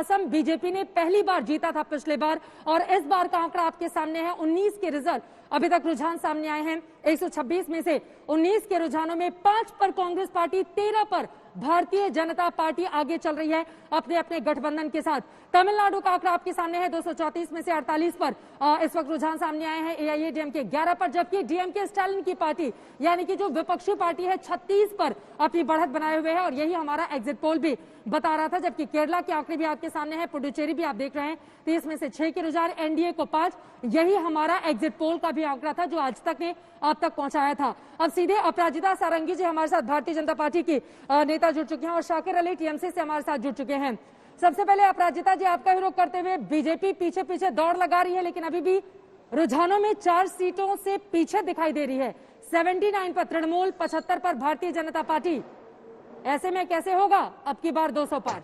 Assam BJP ने पहली बार जीता था पिछले बार, और इस बार का आंकड़ा आपके सामने है। 19 के रिजल्ट अभी तक रुझान सामने आए हैं। 126 में से 19 के रुझानों में 5 पर कांग्रेस पार्टी, 13 पर भारतीय जनता पार्टी आगे चल रही है अपने अपने गठबंधन के साथ। तमिलनाडु का आंकड़ा आपके सामने है। 234 में से 48 पर इस वक्त रुझान सामने आए हैं। एआईएडीएमके 11 पर, जबकि डीएमके स्टालिन की पार्टी यानी कि जो विपक्षी पार्टी है 36 पर अपनी बढ़त बनाए हुए है, और यही हमारा एग्जिट पोल भी बता रहा था। जबकि केरला के आंकड़े भी आपके सामने है, पुडुचेरी भी आप देख रहे हैं। 30 में से 6 के रुझान, एनडीए को 5। यही हमारा एग्जिट पोल का भी आंकड़ा था जो आज तक ने आप तक पहुंचाया था। अब सीधे अपराजिता सारंगी जी हमारे साथ भारतीय जनता पार्टी की नेता जुड़ चुके हैं, और शाकिर अली टीएमसी से हमारे साथ जुड़ चुके हैं। सबसे पहले अपराजिता जी, आपका विरोध करते हुए बीजेपी पीछे पीछे दौड़ लगा रही है, लेकिन अभी भी रुझानों में 4 सीटों से पीछे दिखाई दे रही है। 79 पर तृणमूल, 75 पर भारतीय जनता पार्टी। ऐसे में कैसे होगा अब की बार 200 पार?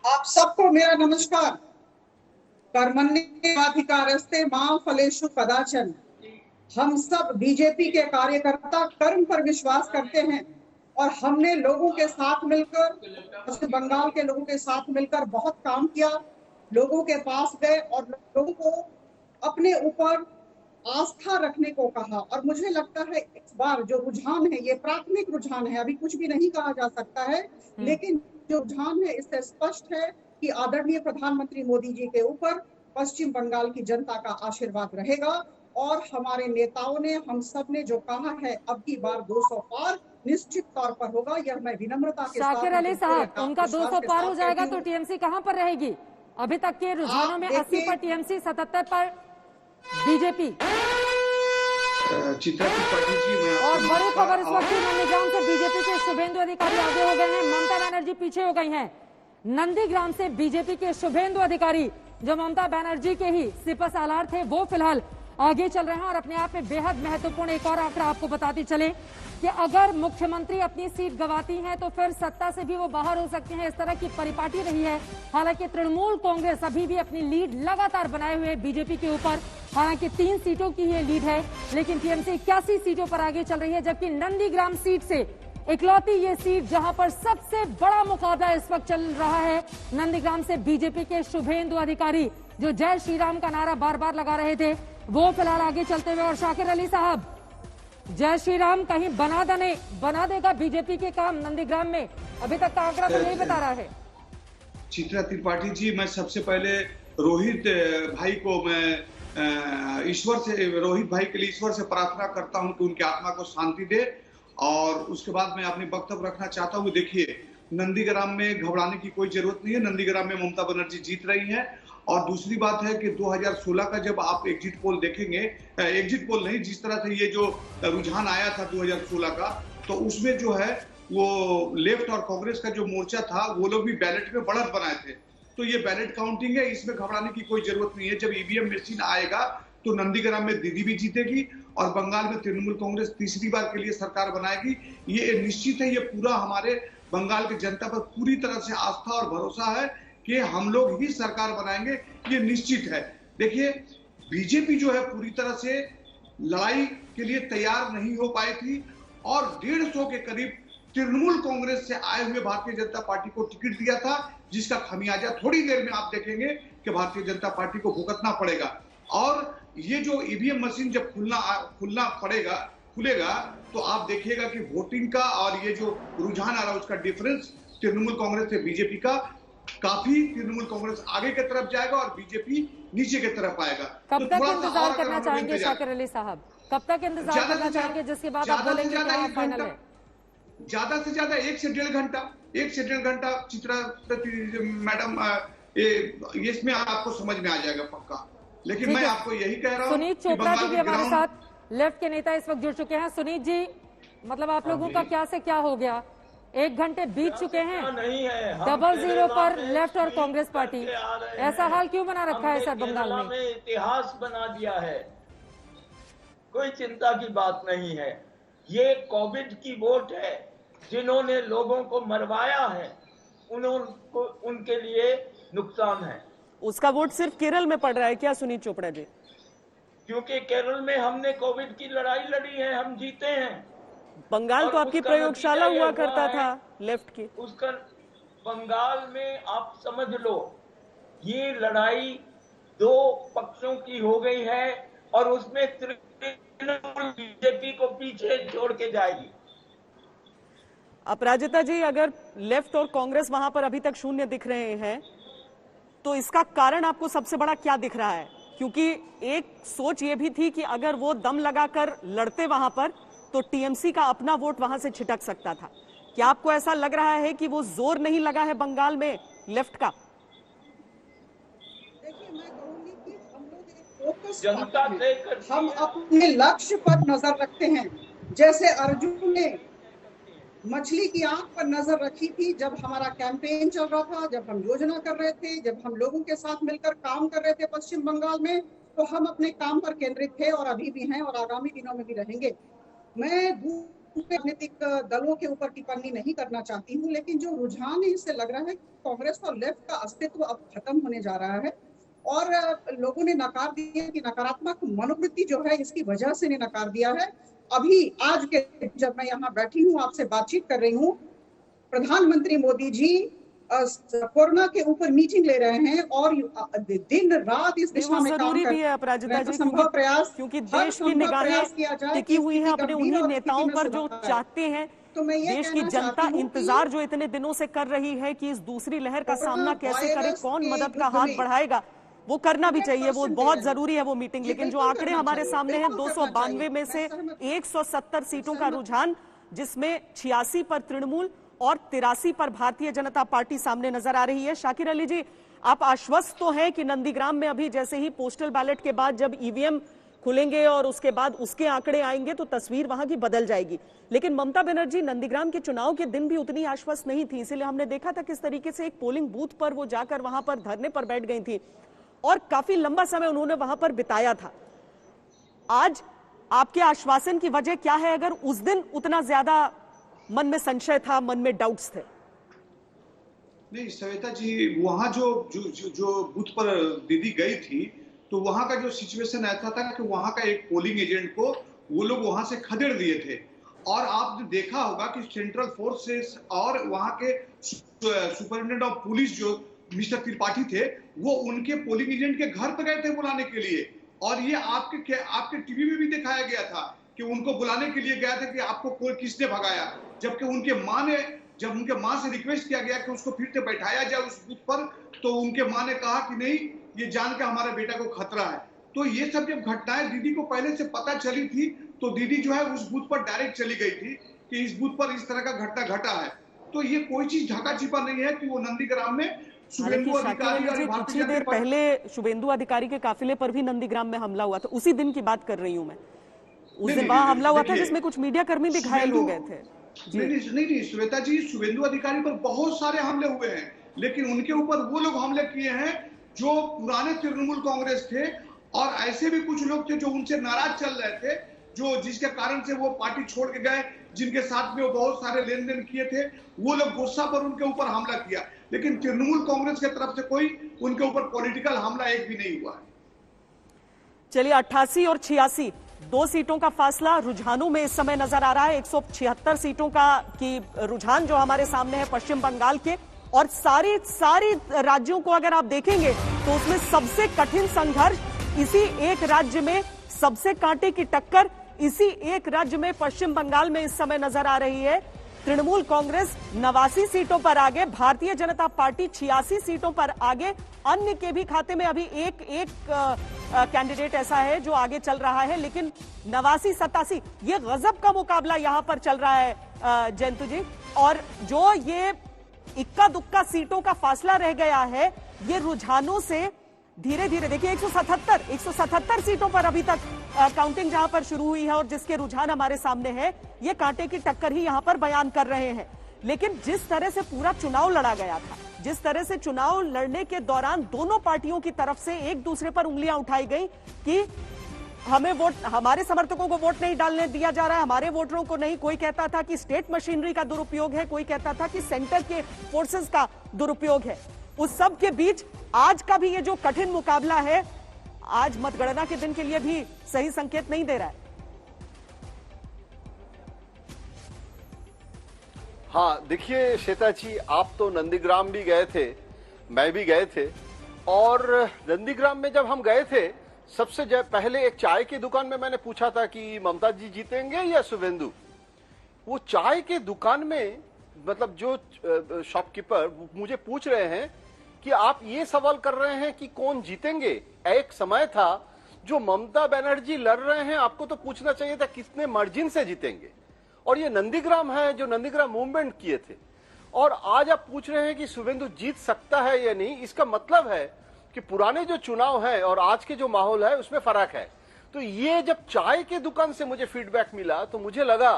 आप सबको मेरा नमस्कार। कर्मण्येवाधिकारस्ते मां फलेषु कदाचन। हम सब बीजेपी के कार्यकर्ता कर्म पर विश्वास करते हैं, और हमने लोगों के साथ मिलकर, पश्चिम बंगाल के लोगों के साथ मिलकर बहुत काम किया। लोगों के पास गए और लोगों को अपने ऊपर आस्था रखने को कहा, और मुझे लगता है इस बार जो रुझान है ये प्राथमिक रुझान है, अभी कुछ भी नहीं कहा जा सकता है, लेकिन जो रुझान है इससे स्पष्ट है कि आदरणीय प्रधानमंत्री मोदी जी के ऊपर पश्चिम बंगाल की जनता का आशीर्वाद रहेगा, और हमारे नेताओं ने, हम सब ने जो कहा है अब की बार 200 पार निश्चित तौर पर होगा। यह मैं विनम्रता के साथ, शाकिर अली साहब, उनका 200 पार हो जाएगा तो टीएमसी कहां पर रहेगी? अभी तक के रुझानों में 80 पर टीएमसी, 77 पर बीजेपी। चित्रा त्रिपाठी जी, और बड़ी खबर इस वक्त नंदीग्राम से बीजेपी के शुभेंदु अधिकारी आगे हो गए हैं, ममता बनर्जी पीछे हो गई हैं। नंदीग्राम से बीजेपी के शुभेंदु अधिकारी, जो ममता बनर्जी के ही सिपह सालार थे, वो फिलहाल आगे चल रहे हैं। और अपने आप में बेहद महत्वपूर्ण एक और आंकड़ा आपको बताते चले कि अगर मुख्यमंत्री अपनी सीट गंवाती हैं तो फिर सत्ता से भी वो बाहर हो सकते हैं। इस तरह की परिपाटी रही है। हालांकि तृणमूल कांग्रेस अभी भी अपनी लीड लगातार बनाए हुए बीजेपी के ऊपर, हालांकि 3 सीटों की ये लीड है, लेकिन टीएमसी 81 सीटों पर आगे चल रही है। जबकि नंदीग्राम सीट से इकलौती ये सीट जहां पर सबसे बड़ा मुकाबला इस वक्त चल रहा है, नंदीग्राम से बीजेपी के शुभेंदु अधिकारी, जो जय श्री राम का नारा बार बार लगा रहे थे, वो फिलहाल आगे चलते हुए। और शाकिर अली साहब, जय श्री राम कहीं बना देगा बीजेपी के काम नंदीग्राम में? अभी तक का आंकड़ा तो यही बता रहा है। चित्रा त्रिपाठी जी, मैं सबसे पहले रोहित भाई को, मैं ईश्वर से, रोहित भाई के लिए ईश्वर से प्रार्थना करता हूं कि उनकी आत्मा को शांति दे। और उसके बाद मैं अपनी वक्तव्य रखना चाहता हूं। देखिए, नंदीग्राम में घबराने की कोई जरूरत नहीं है। नंदीग्राम में ममता बनर्जी जीत रही हैं। और दूसरी बात है कि 2016 का जब आप एग्जिट पोल देखेंगे, एग्जिट पोल नहीं, जिस तरह से ये जो रुझान आया था 2016 का, तो उसमें जो है वो लेफ्ट और कांग्रेस का जो मोर्चा था, वो लोग भी बैलेट में बढ़त बनाए थे। तो ये बैलेट काउंटिंग है, इसमें घबराने की कोई जरूरत नहीं है। जब ईवीएम मशीन आएगा तो नंदीग्राम में दीदी भी जीतेगी, और बंगाल में तृणमूल कांग्रेस तीसरी बार के लिए सरकार बनाएगी। ये निश्चित है। ये पूरा हमारे बंगाल की जनता पर पूरी तरह से आस्था और भरोसा है कि हम लोग ही सरकार बनाएंगे, ये निश्चित है। देखिए, बीजेपी जो है पूरी तरह से लड़ाई के लिए तैयार नहीं हो पाई थी, और 150 के करीब तृणमूल कांग्रेस से आए हुए भारतीय जनता पार्टी को टिकट दिया था, जिसका खमियाजा थोड़ी देर में आप देखेंगे कि भारतीय जनता पार्टी को भुगतना पड़ेगा। और ये जो ईवीएम मशीन जब खुलेगा तो आप देखिएगा कि वोटिंग का और ये जो रुझान आ रहा है उसका डिफरेंस तृणमूल कांग्रेस से बीजेपी का काफी, तृणमूल कांग्रेस आगे की तरफ जाएगा और बीजेपी नीचे की तरफ आएगा। कब तक इंतजार करना चाहेंगे शाकिर अली साहब? कब तक इंतजार करना चाहेंगे जिसके बाद आप बोलेंगे कि फाइनल है? ज्यादा से ज्यादा 1 से 1.5 घंटा चित्रा मैडम, इसमें आपको समझ में आ जाएगा पक्का। लेकिन मैं आपको यही कह रहा हूँ। सुनीत चोपड़ा जी भी हमारे साथ लेफ्ट के नेता इस वक्त जुड़ चुके हैं। सुनीत जी, मतलब आप लोगों का क्या से क्या हो गया? 1 घंटे बीत चुके हैं, 00 पर लेफ्ट और कांग्रेस पार्टी। ऐसा हाल क्यों बना रखा है सर बंगाल में? इतिहास बना दिया है, कोई चिंता की बात नहीं है। ये कोविड की वोट है, जिन्होंने लोगों को मरवाया है उनके लिए नुकसान है। उसका वोट सिर्फ केरल में पड़ रहा है क्या सुनीत चोपड़ा जी? क्योंकि केरल में हमने कोविड की लड़ाई लड़ी है, हम जीते हैं। बंगाल तो आपकी प्रयोगशाला हुआ करता था लेफ्ट की। उसका बंगाल में आप समझ लो ये लड़ाई दो पक्षों की हो गई है और उसमें तृणमूल बीजेपी को पीछे छोड़ के जाएगी। अपराजिता जी, अगर लेफ्ट और कांग्रेस वहां पर अभी तक शून्य दिख रहे हैं तो इसका कारण आपको सबसे बड़ा क्या दिख रहा है? क्योंकि एक सोच ये भी थी कि अगर वो दम लगाकर लड़ते वहां पर तो टीएमसी का अपना वोट वहां से छिटक सकता था। क्या आपको ऐसा लग रहा है कि वो जोर नहीं लगा है बंगाल में लेफ्ट का? देखिए, मैं कहूंगी कि हम लोग एक फोकस जनता से हम अपने लक्ष्य पर नजर रखते हैं। जैसे अर्जुन ने मछली की आंख पर नजर रखी थी जब हमारा कैंपेन चल रहा था, जब हम योजना कर रहे थे, जब हम लोगों के साथ मिलकर काम कर रहे थे पश्चिम बंगाल में, तो हम अपने काम पर केंद्रित थे और अभी भी हैं और आगामी दिनों में भी रहेंगे। मैं राजनीतिक दलों के ऊपर टिप्पणी नहीं करना चाहती हूँ, लेकिन जो रुझान है इससे लग रहा है कि कांग्रेस और लेफ्ट का अस्तित्व अब खत्म होने जा रहा है और लोगों ने नकार दिया कि नकारात्मक मनोवृत्ति जो है इसकी वजह से ने नकार दिया है। अभी आज के जब मैं यहाँ बैठी हूँ आपसे बातचीत कर रही हूँ, प्रधानमंत्री मोदी जी कोरोना के ऊपर मीटिंग ले रहे हैं और दिन रात इस दिशा में काम कर रहे हैं। अपराजिता जी, संभव प्रयास, क्योंकि देश की निगाहें टिकी हुई हैं अपने उन्हीं नेताओं पर जो चाहते हैं, तो मैं ये देश की जनता इंतजार जो इतने दिनों से कर रही है कि इस दूसरी लहर का सामना कैसे करे, कौन मदद का हाथ बढ़ाएगा, वो करना भी चाहिए, वो बहुत जरूरी है वो मीटिंग। लेकिन जो आंकड़े हमारे सामने हैं, 292 में से 170 सीटों का रुझान, जिसमें 86 पर तृणमूल और 83 पर भारतीय जनता पार्टी सामने नजर आ रही है। शाकिर अली जी, आप आश्वस्त तो हैं कि नंदीग्राम में अभी जैसे ही पोस्टल बैलेट के बाद जब ईवीएम खुलेंगे और उसके बाद उसके आंकड़े आएंगे तो तस्वीर वहां की बदल जाएगी, लेकिन ममता बनर्जी नंदीग्राम के चुनाव के दिन भी उतनी आश्वस्त नहीं थी। इसीलिए हमने देखा था किस तरीके से एक पोलिंग बूथ पर वो जाकर वहां पर धरने पर बैठ गई थी और काफी लंबा समय उन्होंने वहां पर बिताया था। आज आपके आश्वासन की वजह क्या है, अगर उस दिन उतना ज्यादा मन में संशय था, मन में डाउट्स थे? नहीं श्वेता जी, वहां जो बूथ पर दीदी गई थी तो वहां का जो सिचुएशन ऐसा था कि वहां का एक पोलिंग एजेंट को वो लोग वहां से खदेड़ दिए थे और आपने देखा होगा कि सेंट्रल फोर्सेस और वहां के सुपरिटेंडेंट ऑफ पुलिस जो मिस्टर त्रिपाठी थे वो उनके पोलिंग एजेंट के घर पर गए थे बुलाने के लिए, और ये आपके टीवी में भी दिखाया गया था कि उनको बुलाने के लिए गया था कि आपको कोई किसने भगाया, जबकि जब उनके माँ से रिक्वेस्ट किया गया कि उसको फिर से बैठाया जाए उस बूथ पर, तो उनके माँ ने कहा कि नहीं, ये जान के हमारे बेटा को खतरा है। तो ये सब जब घटनाएं दीदी को पहले से पता चली थी तो दीदी जो है उस बूथ पर डायरेक्ट चली गई थी कि इस बूथ पर इस तरह का घटना घटा है। तो ये कोई चीज ढका छिपा नहीं है कि वो नंदीग्राम में शुभेंदु अधिकारी कुछ ही देर पहले शुभेंदु अधिकारी के काफिले पर भी नंदीग्राम में हमला हुआ था, उसी दिन की बात कर रही हूं मैं। उस दिन वहां हमला हुआ था जिसमें कुछ मीडिया कर्मी भी घायल हो गए थे। नहीं श्वेता जी, शुभेंदु अधिकारी पर बहुत सारे हमले हुए हैं, लेकिन उनके ऊपर वो लोग हमले किए हैं जो पुराने तृणमूल कांग्रेस थे और ऐसे भी कुछ लोग थे जो उनसे नाराज चल रहे थे, जो जिसके कारण से वो पार्टी छोड़ के गए, जिनके साथ में वो बहुत सारे लेन देन किए थे, वो लोग गुस्सा पर उनके ऊपर हमला किया। लेकिन तृणमूल कांग्रेस की तरफ से कोई उनके ऊपर पॉलिटिकल हमला एक भी नहीं हुआ है। चलिए, 88 और 86 दो सीटों का फासला रुझानों में इस समय नजर आ रहा है। 176 सीटों का की रुझान जो हमारे सामने है पश्चिम बंगाल के, और सारी राज्यों को अगर आप देखेंगे तो उसमें सबसे कठिन संघर्ष इसी एक राज्य में, सबसे कांटे की टक्कर इसी एक राज्य में पश्चिम बंगाल में इस समय नजर आ रही है। तृणमूल कांग्रेस 89 सीटों पर आगे, भारतीय जनता पार्टी 86 सीटों पर आगे, अन्य के भी खाते में अभी एक कैंडिडेट ऐसा है जो आगे चल रहा है, लेकिन 89-87 ये गजब का मुकाबला यहां पर चल रहा है जयंतु जी। और जो ये इक्का दुक्का सीटों का फासला रह गया है, ये रुझानों से धीरे धीरे, देखिए 177 सीटों पर अभी तक काउंटिंग जहां पर शुरू हुई है और जिसके रुझान हमारे सामने है, ये कांटे की टक्कर ही यहां पर बयान कर रहे हैं। लेकिन जिस तरह से पूरा चुनाव लड़ा गया था, जिस तरह से चुनाव लड़ने के दौरान दोनों पार्टियों की तरफ से एक दूसरे पर उंगलियां उठाई गई कि हमें वोट, हमारे समर्थकों को वोट नहीं डालने दिया जा रहा है, हमारे वोटरों को नहीं, कोई कहता था कि स्टेट मशीनरी का दुरुपयोग है, कोई कहता था कि सेंटर के फोर्सेस का दुरुपयोग है। उस सब के बीच आज का भी ये जो कठिन मुकाबला है, आज मतगणना के दिन के लिए भी सही संकेत नहीं दे रहा है। हाँ, देखिए श्वेता जी, आप तो नंदीग्राम भी गए थे, मैं भी गए थे, और नंदीग्राम में जब हम गए थे सबसे पहले एक चाय की दुकान में मैंने पूछा था कि ममता जी जीतेंगे या शुभेंदु। वो चाय के दुकान में मतलब जो शॉपकीपर मुझे पूछ रहे हैं कि आप ये सवाल कर रहे हैं कि कौन जीतेंगे। एक समय था जो ममता बनर्जी लड़ रहे हैं, आपको तो पूछना चाहिए था कितने मार्जिन से जीतेंगे। और ये नंदीग्राम है जो नंदीग्राम मूवमेंट किए थे, और आज आप पूछ रहे हैं कि शुभेंदु जीत सकता है या नहीं। इसका मतलब है कि पुराने जो चुनाव है और आज के जो माहौल है उसमें फर्क है। तो ये जब चाय के दुकान से मुझे फीडबैक मिला तो मुझे लगा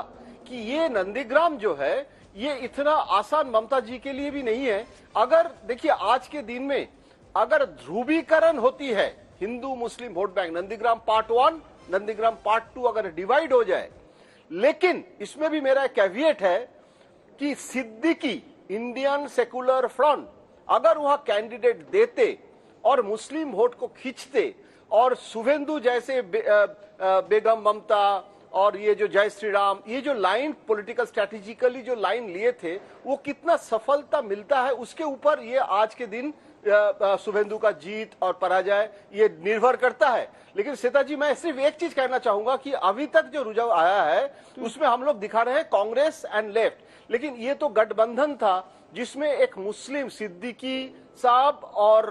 कि ये नंदीग्राम जो है ये इतना आसान ममता जी के लिए भी नहीं है। अगर देखिए आज के दिन में अगर ध्रुवीकरण होती है हिंदू मुस्लिम vote bank, Nandigram part 1, Nandigram part 2 अगर डिवाइड हो जाए, लेकिन इसमें भी मेरा कैविएट है कि सिद्दीकी इंडियन सेकुलर फ्रंट अगर वह कैंडिडेट देते और मुस्लिम वोट को खींचते, और शुभेंदु जैसे बेगम ममता और ये जो जय श्री राम, ये जो लाइन पॉलिटिकल स्ट्रेटेजिकली जो लाइन लिए थे, वो कितना सफलता मिलता है उसके ऊपर ये आज के दिन शुभेंदु का जीत और पराजय ये निर्भर करता है। लेकिन श्वेता जी, मैं सिर्फ एक चीज कहना चाहूंगा कि अभी तक जो रुझान आया है उसमें हम लोग दिखा रहे हैं कांग्रेस एंड लेफ्ट, लेकिन ये तो गठबंधन था जिसमें एक मुस्लिम सिद्दीकी साहब और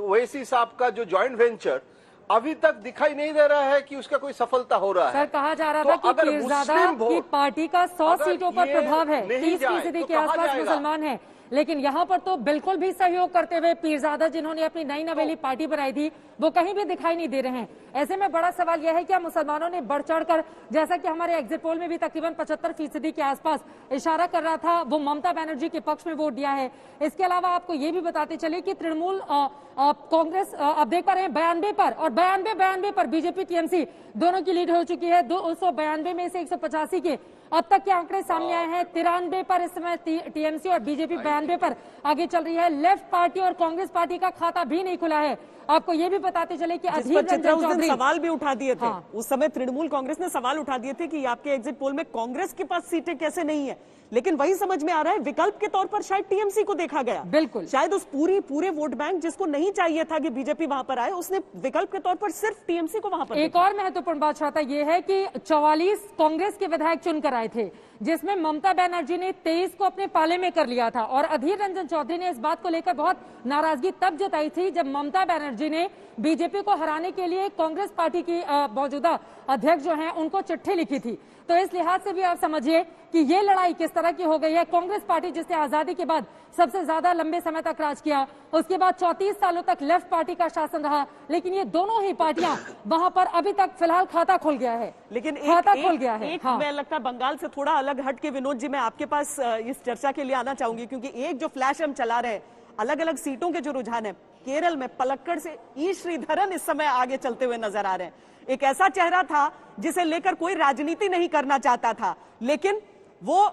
वैसी साहब का जो जॉइंट वेंचर अभी तक दिखाई नहीं दे रहा है कि उसका कोई सफलता हो रहा है। सर, कहा जा रहा था कि पीरजादा की पार्टी का 100 सीटों पर प्रभाव है, 30% के आसपास मुसलमान हैं, लेकिन यहाँ पर तो बिल्कुल भी सहयोग करते हुए पीरजादा जिन्होंने अपनी नई नवेली पार्टी बनाई थी वो कहीं भी दिखाई नहीं दे रहे हैं। ऐसे में बड़ा सवाल यह है कि मुसलमानों ने बढ़ चढ़कर, जैसा कि हमारे एग्जिट पोल में भी तकरीबन 75% के आसपास इशारा कर रहा था, वो ममता बनर्जी के पक्ष में वोट दिया है। इसके अलावा आपको ये भी बताते चले कि तृणमूल कांग्रेस आप देख पा रहे हैं 92 पर, और 92 पर बीजेपी टीएमसी दोनों की लीड हो चुकी है। 292 में से 185 के अब तक के आंकड़े सामने आए हैं। 93 पर इस समय टीएमसी और बीजेपी 92 पर आगे चल रही है। लेफ्ट पार्टी और कांग्रेस पार्टी का खाता भी नहीं खुला है। आपको ये भी बताते चले कि अधीर रंजन चौधरी सवाल भी उठा दिए थे। उस समय तृणमूल कांग्रेस ने सवाल उठा दिए थे कि आपके एग्जिट पोल में कांग्रेस के पास सीटें कैसे नहीं है, लेकिन वही समझ में आ रहा है विकल्प के तौर पर शायद टीएमसी को देखा गया। बिल्कुल, शायद उस पूरे वोट बैंक जिसको नहीं चाहिए था कि बीजेपी वहां पर आए, उसने विकल्प के तौर पर सिर्फ टीएमसी को वहां पर। एक और महत्वपूर्ण बात छाता यह है कि 44 कांग्रेस के विधायक चुनकर आए थे, जिसमें ममता बनर्जी ने 23 को अपने पाले में कर लिया था। और अधीर रंजन चौधरी ने इस बात को लेकर बहुत नाराजगी तब जताई थी जब ममता बनर्जी ने बीजेपी को हराने के लिए कांग्रेस पार्टी की मौजूदा अध्यक्ष जो हैं उनको चिट्ठी लिखी थी। तो इस लिहाज से भी आप समझिए कि ये लड़ाई किस तरह की हो गई है। कांग्रेस पार्टी जिसने आजादी के बाद सबसे ज्यादा लंबे समय तक राज किया, उसके बाद 34 सालों तक लेफ्ट पार्टी का शासन रहा, लेकिन ये दोनों ही पार्टियां वहां पर अभी तक फिलहाल खाता खुल गया है, लेकिन खाता खुल गया है। हाँ। मैं लगता है बंगाल से थोड़ा अलग हट के विनोद जी मैं आपके पास इस चर्चा के लिए आना चाहूंगी, क्योंकि एक जो फ्लैश हम चला रहे हैं अलग अलग सीटों के जो रुझान है, केरल में पलक्कड़ से ई श्रीधरन इस समय आगे चलते हुए नजर आ रहे हैं। एक ऐसा चेहरा था जिसे लेकर कोई राजनीति नहीं करना चाहता था, लेकिन वो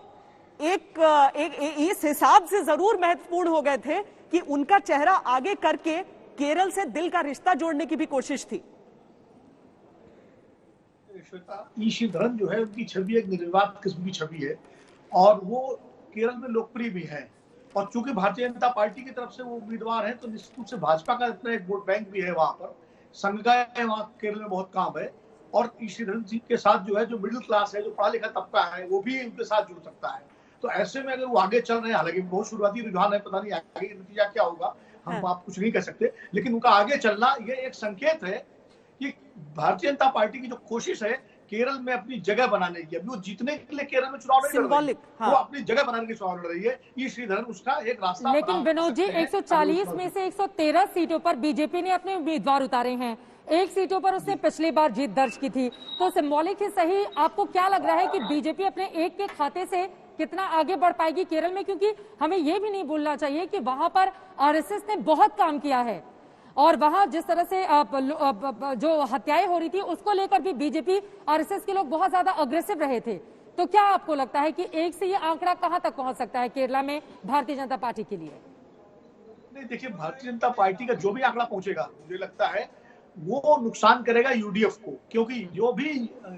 एक इस हिसाब से जरूर महत्वपूर्ण हो गए थे कि उनका चेहरा आगे करके केरल से दिल का रिश्ता जोड़ने की भी कोशिश थी। ई श्रीधरन जो है उनकी छवि एक निर्विवाद किस्म की छवि है और वो केरल में लोकप्रिय भी है, और चूंकि भारतीय जनता पार्टी की तरफ से वो उम्मीदवार है तो निश्चित रूप से भाजपा का इतना एक वोट बैंक भी है वहां पर, संघ का है वहाँ केरल में बहुत काम है। और ई श्रीधरन जी के साथ जो है जो मिडिल क्लास है, जो पढ़ा लिखा तबका है, वो भी उनके साथ जुड़ सकता है। तो ऐसे में अगर वो आगे चल रहे हैं, हालांकि बहुत शुरुआती रुझान है, पता नहीं आगे नतीजा क्या होगा, हम आप कुछ नहीं कह सकते, लेकिन उनका आगे चलना ये एक संकेत है कि भारतीय जनता पार्टी की जो कोशिश है केरल में अपनी जगह बनाने की, अभी वो जीतने के लिए केरल में चुनाव नहीं लड़ रही है, वो अपनी जगह बनाने के चुनाव लड़ रही है। ई श्रीधरन उसका एक रास्ता। लेकिन विनोद जी 140 में से 113 सीटों पर बीजेपी ने अपने उम्मीदवार उतारे हैं, 1 सीटों पर उसने पिछली बार जीत दर्ज की थी, तो सिंबॉलिक ही सही। आपको क्या लग रहा है कि बीजेपी अपने एक के खाते से कितना आगे बढ़ पाएगी केरल में? क्योंकि हमें यह भी नहीं भूलना चाहिए कि वहां पर आरएसएस ने बहुत काम किया है और वहां जिस तरह से जो हत्याएं हो रही थी उसको लेकर भी बीजेपी आरएसएस के लोग बहुत ज्यादा अग्रेसिव रहे थे। तो क्या आपको लगता है कि एक से ये आंकड़ा कहां तक पहुंच सकता है केरला में भारतीय जनता पार्टी के लिए? नहीं, देखिए भारतीय जनता पार्टी का जो भी आंकड़ा पहुंचेगा मुझे लगता है वो नुकसान करेगा यूडीएफ को, क्योंकि जो भी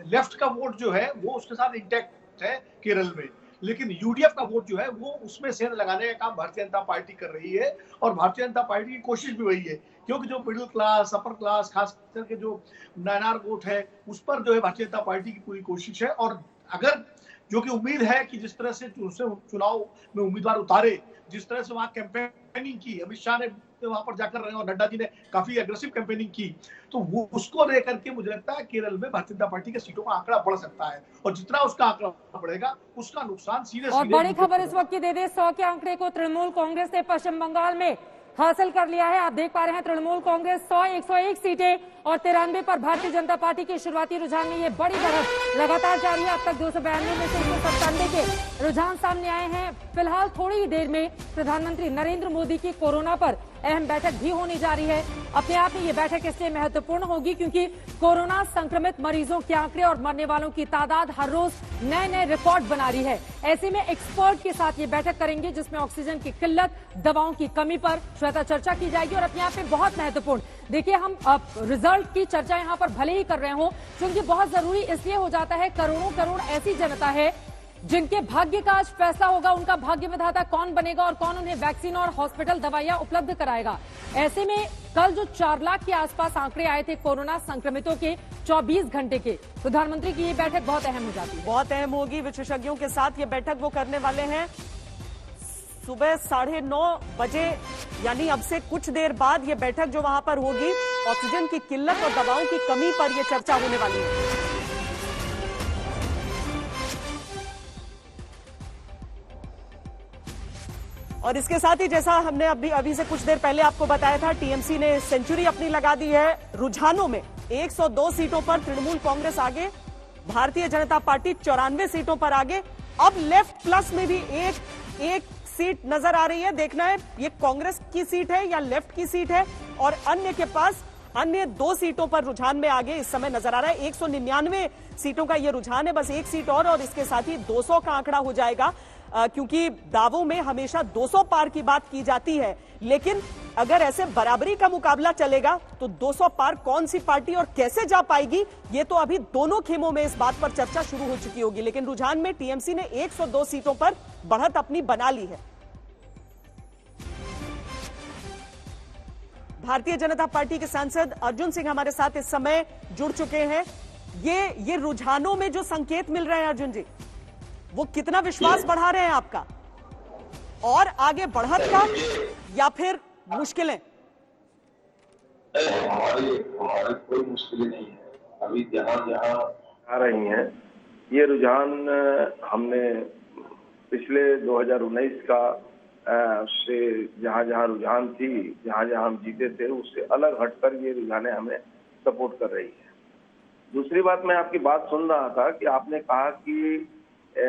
लेफ्ट का वोट जो है वो उसके साथ इंटैक्ट है केरल में, लेकिन यूडीएफ का वोट जो है वो उसमें सेंध लगाने का काम भारतीय जनता पार्टी कर रही है और भारतीय जनता पार्टी की कोशिश भी वही है, क्योंकि जो मिडिल क्लास, अपर क्लास, खास करके जो नायनार वोट है उस पर जो है भारतीय जनता पार्टी की पूरी कोशिश है। और अगर जो कि उम्मीद है कि जिस तरह से चुनाव में उम्मीदवार उतारे, जिस तरह से वहां कैंपेनिंग की, अमित शाह ने वहां पर जाकर रहे और नड्डा जी ने काफी एग्रेसिव कैंपेनिंग की, तो वो उसको लेकर के मुझे लगता है केरल में भारतीय जनता पार्टी के सीटों का आंकड़ा बढ़ सकता है और जितना उसका आंकड़ा बढ़ेगा उसका नुकसान सीधे और बड़ी खबर इस वक्त की दे दे 100 के आंकड़े को तृणमूल कांग्रेस ने पश्चिम बंगाल में हासिल कर लिया है। आप देख पा रहे हैं तृणमूल कांग्रेस 101 सीटें और 93 पर भारतीय जनता पार्टी के शुरुआती रुझान में ये बड़ी बढ़त लगातार जारी है। अब तक 292 में से 197 के रुझान सामने आए हैं। फिलहाल थोड़ी ही देर में प्रधानमंत्री नरेंद्र मोदी की कोरोना पर अहम बैठक भी होने जा रही है। अपने आप में ये बैठक इसलिए महत्वपूर्ण होगी क्योंकि कोरोना संक्रमित मरीजों के आंकड़े और मरने वालों की तादाद हर रोज नए नए रिकॉर्ड बना रही है। ऐसे में एक्सपर्ट के साथ ये बैठक करेंगे जिसमें ऑक्सीजन की किल्लत, दवाओं की कमी पर श्वेता चर्चा की जाएगी। और अपने आप में बहुत महत्वपूर्ण, देखिए हम रिजल्ट की चर्चा यहाँ पर भले ही कर रहे हो क्योंकि बहुत जरूरी इसलिए हो जाता है, करोड़ों करोड़ ऐसी जनता है जिनके भाग्य का आज फैसला होगा, उनका भाग्य विधाता कौन बनेगा और कौन उन्हें वैक्सीन और हॉस्पिटल दवाइयां उपलब्ध कराएगा। ऐसे में कल जो 4 लाख के आसपास आंकड़े आए थे कोरोना संक्रमितों के 24 घंटे के, प्रधानमंत्री की ये बैठक बहुत अहम हो जाती है। बहुत अहम होगी। विशेषज्ञों के साथ ये बैठक वो करने वाले हैं सुबह 9:30 बजे, यानी अब से कुछ देर बाद ये बैठक जो वहां पर होगी, ऑक्सीजन की किल्लत और दवाओं की कमी पर यह चर्चा होने वाली है। और इसके साथ ही जैसा हमने अभी से कुछ देर पहले आपको बताया था, टीएमसी ने सेंचुरी अपनी लगा दी है रुझानों में। 102 सीटों पर तृणमूल कांग्रेस आगे, भारतीय जनता पार्टी 94 सीटों पर आगे। अब लेफ्ट प्लस में भी एक सीट नजर आ रही है। देखना है ये कांग्रेस की सीट है या लेफ्ट की सीट है। और अन्य के पास अन्य 2 सीटों पर रुझान में आगे इस समय नजर आ रहा है। 199 सीटों का ये रुझान है, बस एक सीट और इसके साथ ही 200 का आंकड़ा हो जाएगा, क्योंकि दावों में हमेशा 200 पार की बात की जाती है। लेकिन अगर ऐसे बराबरी का मुकाबला चलेगा तो 200 पार कौन सी पार्टी और कैसे जा पाएगी, ये तो अभी दोनों खेमों में इस बात पर चर्चा शुरू हो चुकी होगी। लेकिन रुझान में टीएमसी ने 102 सीटों पर बढ़त अपनी बना ली है। भारतीय जनता पार्टी के सांसद अर्जुन सिंह हमारे साथ इस समय जुड़ चुके हैं। ये रुझानों में जो संकेत मिल रहे हैं अर्जुन जी, वो कितना विश्वास बढ़ा रहे हैं आपका, और आगे बढ़त का या फिर मुश्किलें? हमारे कोई मुश्किलें नहीं है। अभी जहां आ रही हैं ये रुझान, हमने पिछले 2019 का से जहां रुझान थी, जहां हम जीते थे, उससे अलग हटकर ये रुझानें हमें सपोर्ट कर रही है। दूसरी बात, मैं आपकी बात सुन रहा था कि आपने कहा कि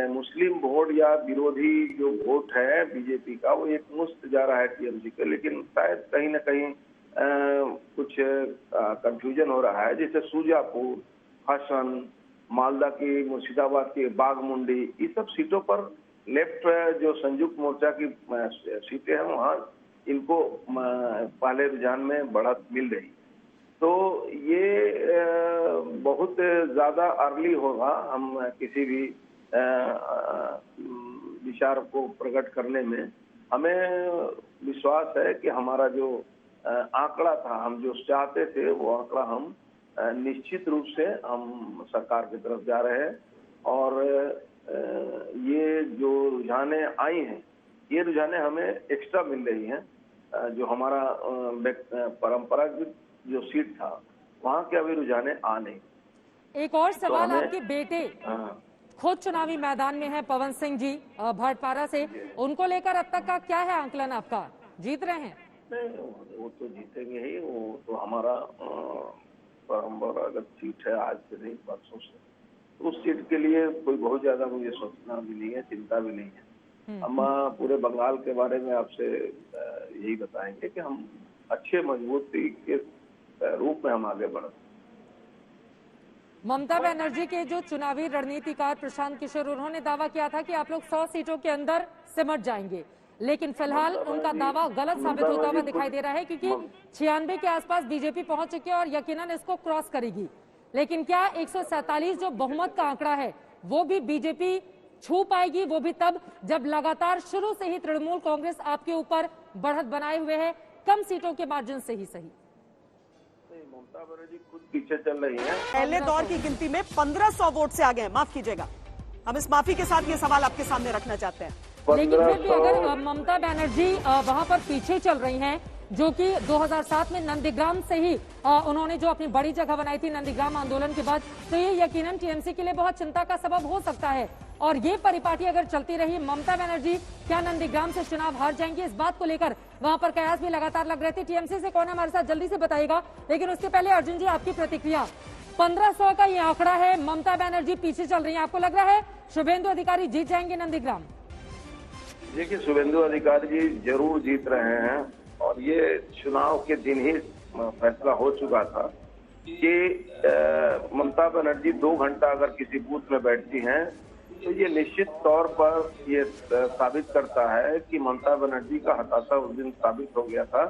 मुस्लिम वोट या विरोधी जो वोट है बीजेपी का, वो एक मुश्त जा रहा है टीएमसी के, लेकिन शायद कहीं ना कहीं कुछ कंफ्यूजन हो रहा है। जैसे सूजापुर, हसन, मालदा की, मुर्शिदाबाद की बाघमुंडी, ये सब सीटों पर लेफ्ट जो संयुक्त मोर्चा की सीटें हैं, वहाँ इनको पहले रुझान में बढ़त मिल रही। तो ये बहुत ज्यादा अर्ली होगा हम किसी भी विचार को प्रकट करने में। हमें विश्वास है कि हमारा जो आंकड़ा था, हम जो चाहते थे, वो आंकड़ा हम निश्चित रूप से हम सरकार की तरफ जा रहे हैं। और ये जो रुझानें आई हैं, ये रुझानें हमें एक्स्ट्रा मिल रही हैं। जो हमारा परंपरागत जो सीट था, वहाँ के अभी रुझानें आ नहीं। एक और सवाल, आपके बेटे खुद चुनावी मैदान में है, पवन सिंह जी भाटपारा से, उनको लेकर अब तक का क्या है आंकलन आपका? जीत रहे हैं? नहीं, वो तो जीतेंगे ही। वो तो हमारा परंपरागत सीट है, आज से नहीं बरसों से। उस सीट के लिए कोई बहुत ज्यादा मुझे सोचना भी नहीं है, चिंता भी नहीं है। हम पूरे बंगाल के बारे में आपसे यही बताएंगे कि हम अच्छे मजबूती के रूप में हम आगे बढ़े। ममता बनर्जी के जो चुनावी रणनीतिकार प्रशांत किशोर, उन्होंने दावा किया था कि आप लोग 100 सीटों के अंदर सिमट जाएंगे, लेकिन फिलहाल उनका दावा गलत साबित होता हुआ दिखाई दे रहा है, क्योंकि 96 के आसपास बीजेपी पहुंच चुकी है और यकीनन इसको क्रॉस करेगी। लेकिन क्या 147 जो बहुमत का आंकड़ा है, वो भी बीजेपी छू पाएगी, वो भी तब जब लगातार शुरू से ही तृणमूल कांग्रेस आपके ऊपर बढ़त बनाए हुए है, कम सीटों के मार्जिन से ही सही। ममता बनर्जी खुद पीछे चल रही है। पहले दौर की गिनती में 1500 वोट से आगे हैं, माफ कीजिएगा, हम इस माफी के साथ ये सवाल आपके सामने रखना चाहते हैं। लेकिन फिर भी अगर ममता बनर्जी वहां पर पीछे चल रही हैं, जो कि 2007 में नंदीग्राम से ही उन्होंने जो अपनी बड़ी जगह बनाई थी नंदीग्राम आंदोलन के बाद, तो ये यकीनन टीएमसी के लिए बहुत चिंता का सबब हो सकता है। और ये परिपाटी अगर चलती रही, ममता बनर्जी क्या नंदीग्राम से चुनाव हार जाएंगी, इस बात को लेकर वहां पर कयास भी लगातार लग रहे थे। टीएमसी से कौन हमारे साथ जल्दी से बताइएगा, लेकिन उसके पहले अर्जुन जी आपकी प्रतिक्रिया। 1500 का ये आंकड़ा है, ममता बनर्जी पीछे चल रही है, आपको लग रहा है शुभेंदु अधिकारी जीत जाएंगे नंदीग्राम? देखिए, शुभेंदु अधिकारी जी जरूर जीत रहे हैं और ये चुनाव के दिन ही फैसला हो चुका था कि ममता बनर्जी 2 घंटा अगर किसी बूथ में बैठती हैं तो ये निश्चित तौर पर ये साबित करता है कि ममता बनर्जी का हताशा उस दिन साबित हो गया था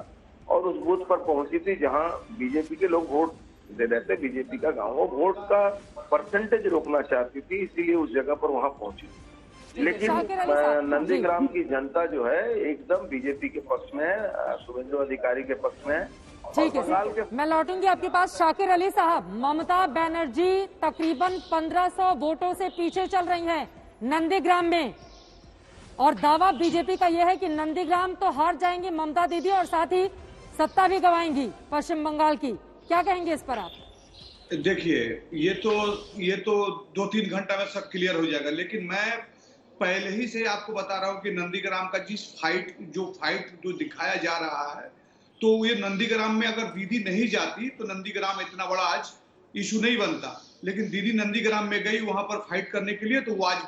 और उस बूथ पर पहुंची थी जहां बीजेपी के लोग वोट दे रहे थे। बीजेपी का गांव, वो वोट का परसेंटेज रोकना चाहती थी, इसीलिए उस जगह पर वहां पहुंची। लेकिन नंदीग्राम की जनता जो है एकदम बीजेपी के पक्ष में है, शुभेंदु अधिकारी के पक्ष में है। ठीक है, मैं लौटूंगी आपके पास। शाकिर अली साहब, ममता बनर्जी तकरीबन 1500 वोटों से पीछे चल रही हैं नंदीग्राम में, और दावा बीजेपी का यह है कि नंदीग्राम तो हार जाएंगी ममता दीदी और साथ ही सत्ता भी गंवाएंगी पश्चिम बंगाल की। क्या कहेंगे इस पर आप? देखिए, ये तो 2-3 घंटा में सब क्लियर हो जाएगा, लेकिन मैं पहले ही से आपको बता रहा हूं कि नंदीग्राम का जिस फाइट जो दिखाया जा रहा है, तो ये नंदीग्राम में अगर दीदी नहीं जाती तो नंदीग्राम इतना बड़ा आज इशू नहीं बनता। लेकिन दीदी नंदीग्राम में गई वहां पर फाइट करने के लिए, तो वो आज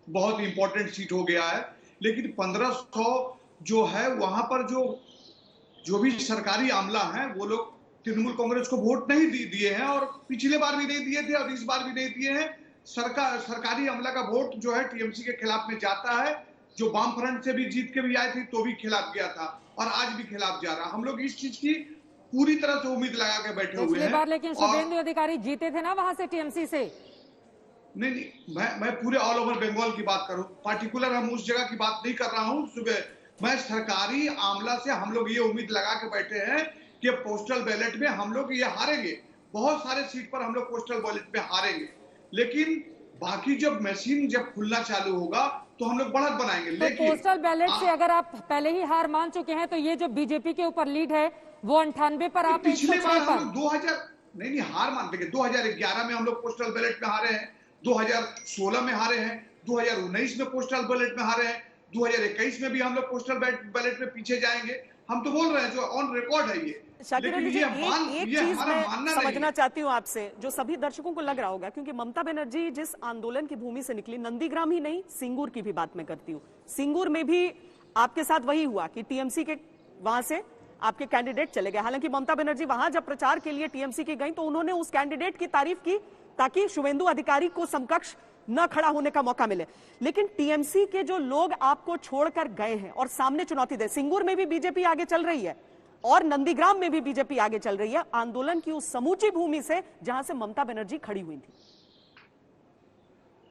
बहुत इंपॉर्टेंट सीट हो गया है। लेकिन 1500 जो है वहां पर जो भी सरकारी आमला है, वो लोग तृणमूल कांग्रेस को वोट नहीं दिए हैं और पिछले बार भी नहीं दिए थे और इस बार भी नहीं दिए हैं। सरकारी अमला का वोट जो है टीएमसी के खिलाफ में जाता है, जो वाम फ्रंट से भी जीत के भी आए थे तो भी खिलाफ गया था और आज भी खिलाफ जा रहा। हम लोग इस चीज की पूरी तरह से उम्मीद लगा के बैठे हुए हैं। बार लेकिन शुभेंदु अधिकारी जीते थे ना वहां से टीएमसी से? नहीं, मैं पूरे ऑल ओवर बंगाल की बात करूं, पार्टिकुलर हम उस जगह की बात नहीं कर रहा हूं। सुबह मैं सरकारी आमला से हम लोग ये उम्मीद लगा के बैठे हैं कि पोस्टल बैलेट में हम लोग ये हारेंगे, बहुत सारे सीट पर हम लोग पोस्टल बैलेट में हारेंगे। लेकिन बाकी जब मशीन खुलना चालू होगा तो हम लोग बढ़त बनाएंगे। तो पोस्टल बैलेट से अगर आप पहले ही हार मान चुके हैं, तो ये जो बीजेपी के ऊपर लीड है वो 98 पर, आप पिछले बार हम लोग 2000 नहीं हार मान देखिए, 2011 में हम लोग पोस्टल बैलेट में हारे हैं, 2016 में हारे हैं, 2019 में पोस्टल बैलेट में हारे हैं, 2021 में भी हम लोग पोस्टल बैलेट में पीछे जाएंगे। हम तो बोल रहे हैं, जो ऑन रिकॉर्ड है ये। शाकिर अली जी, एक चीज मैं समझना चाहती हूँ आपसे, जो सभी दर्शकों को लग रहा होगा, क्योंकि ममता बनर्जी जिस आंदोलन की भूमि से निकली, नंदीग्राम ही नहीं, सिंगूर की भी बात मैं करती हूँ। सिंगूर में भी आपके साथ वही हुआ कि टीएमसी के वहां से आपके कैंडिडेट चले गए। हालांकि ममता बनर्जी वहां जब प्रचार के लिए टीएमसी की गई तो उन्होंने उस कैंडिडेट की तारीफ की ताकि शुभेंदु अधिकारी को समकक्ष न खड़ा होने का मौका मिले। लेकिन टीएमसी के जो लोग आपको छोड़कर गए हैं और सामने चुनौती दे, सिंगूर में भी बीजेपी आगे चल रही है और नंदीग्राम में भी बीजेपी आगे चल रही है, आंदोलन की उस समूची भूमि से जहां से ममता बनर्जी खड़ी हुई थी।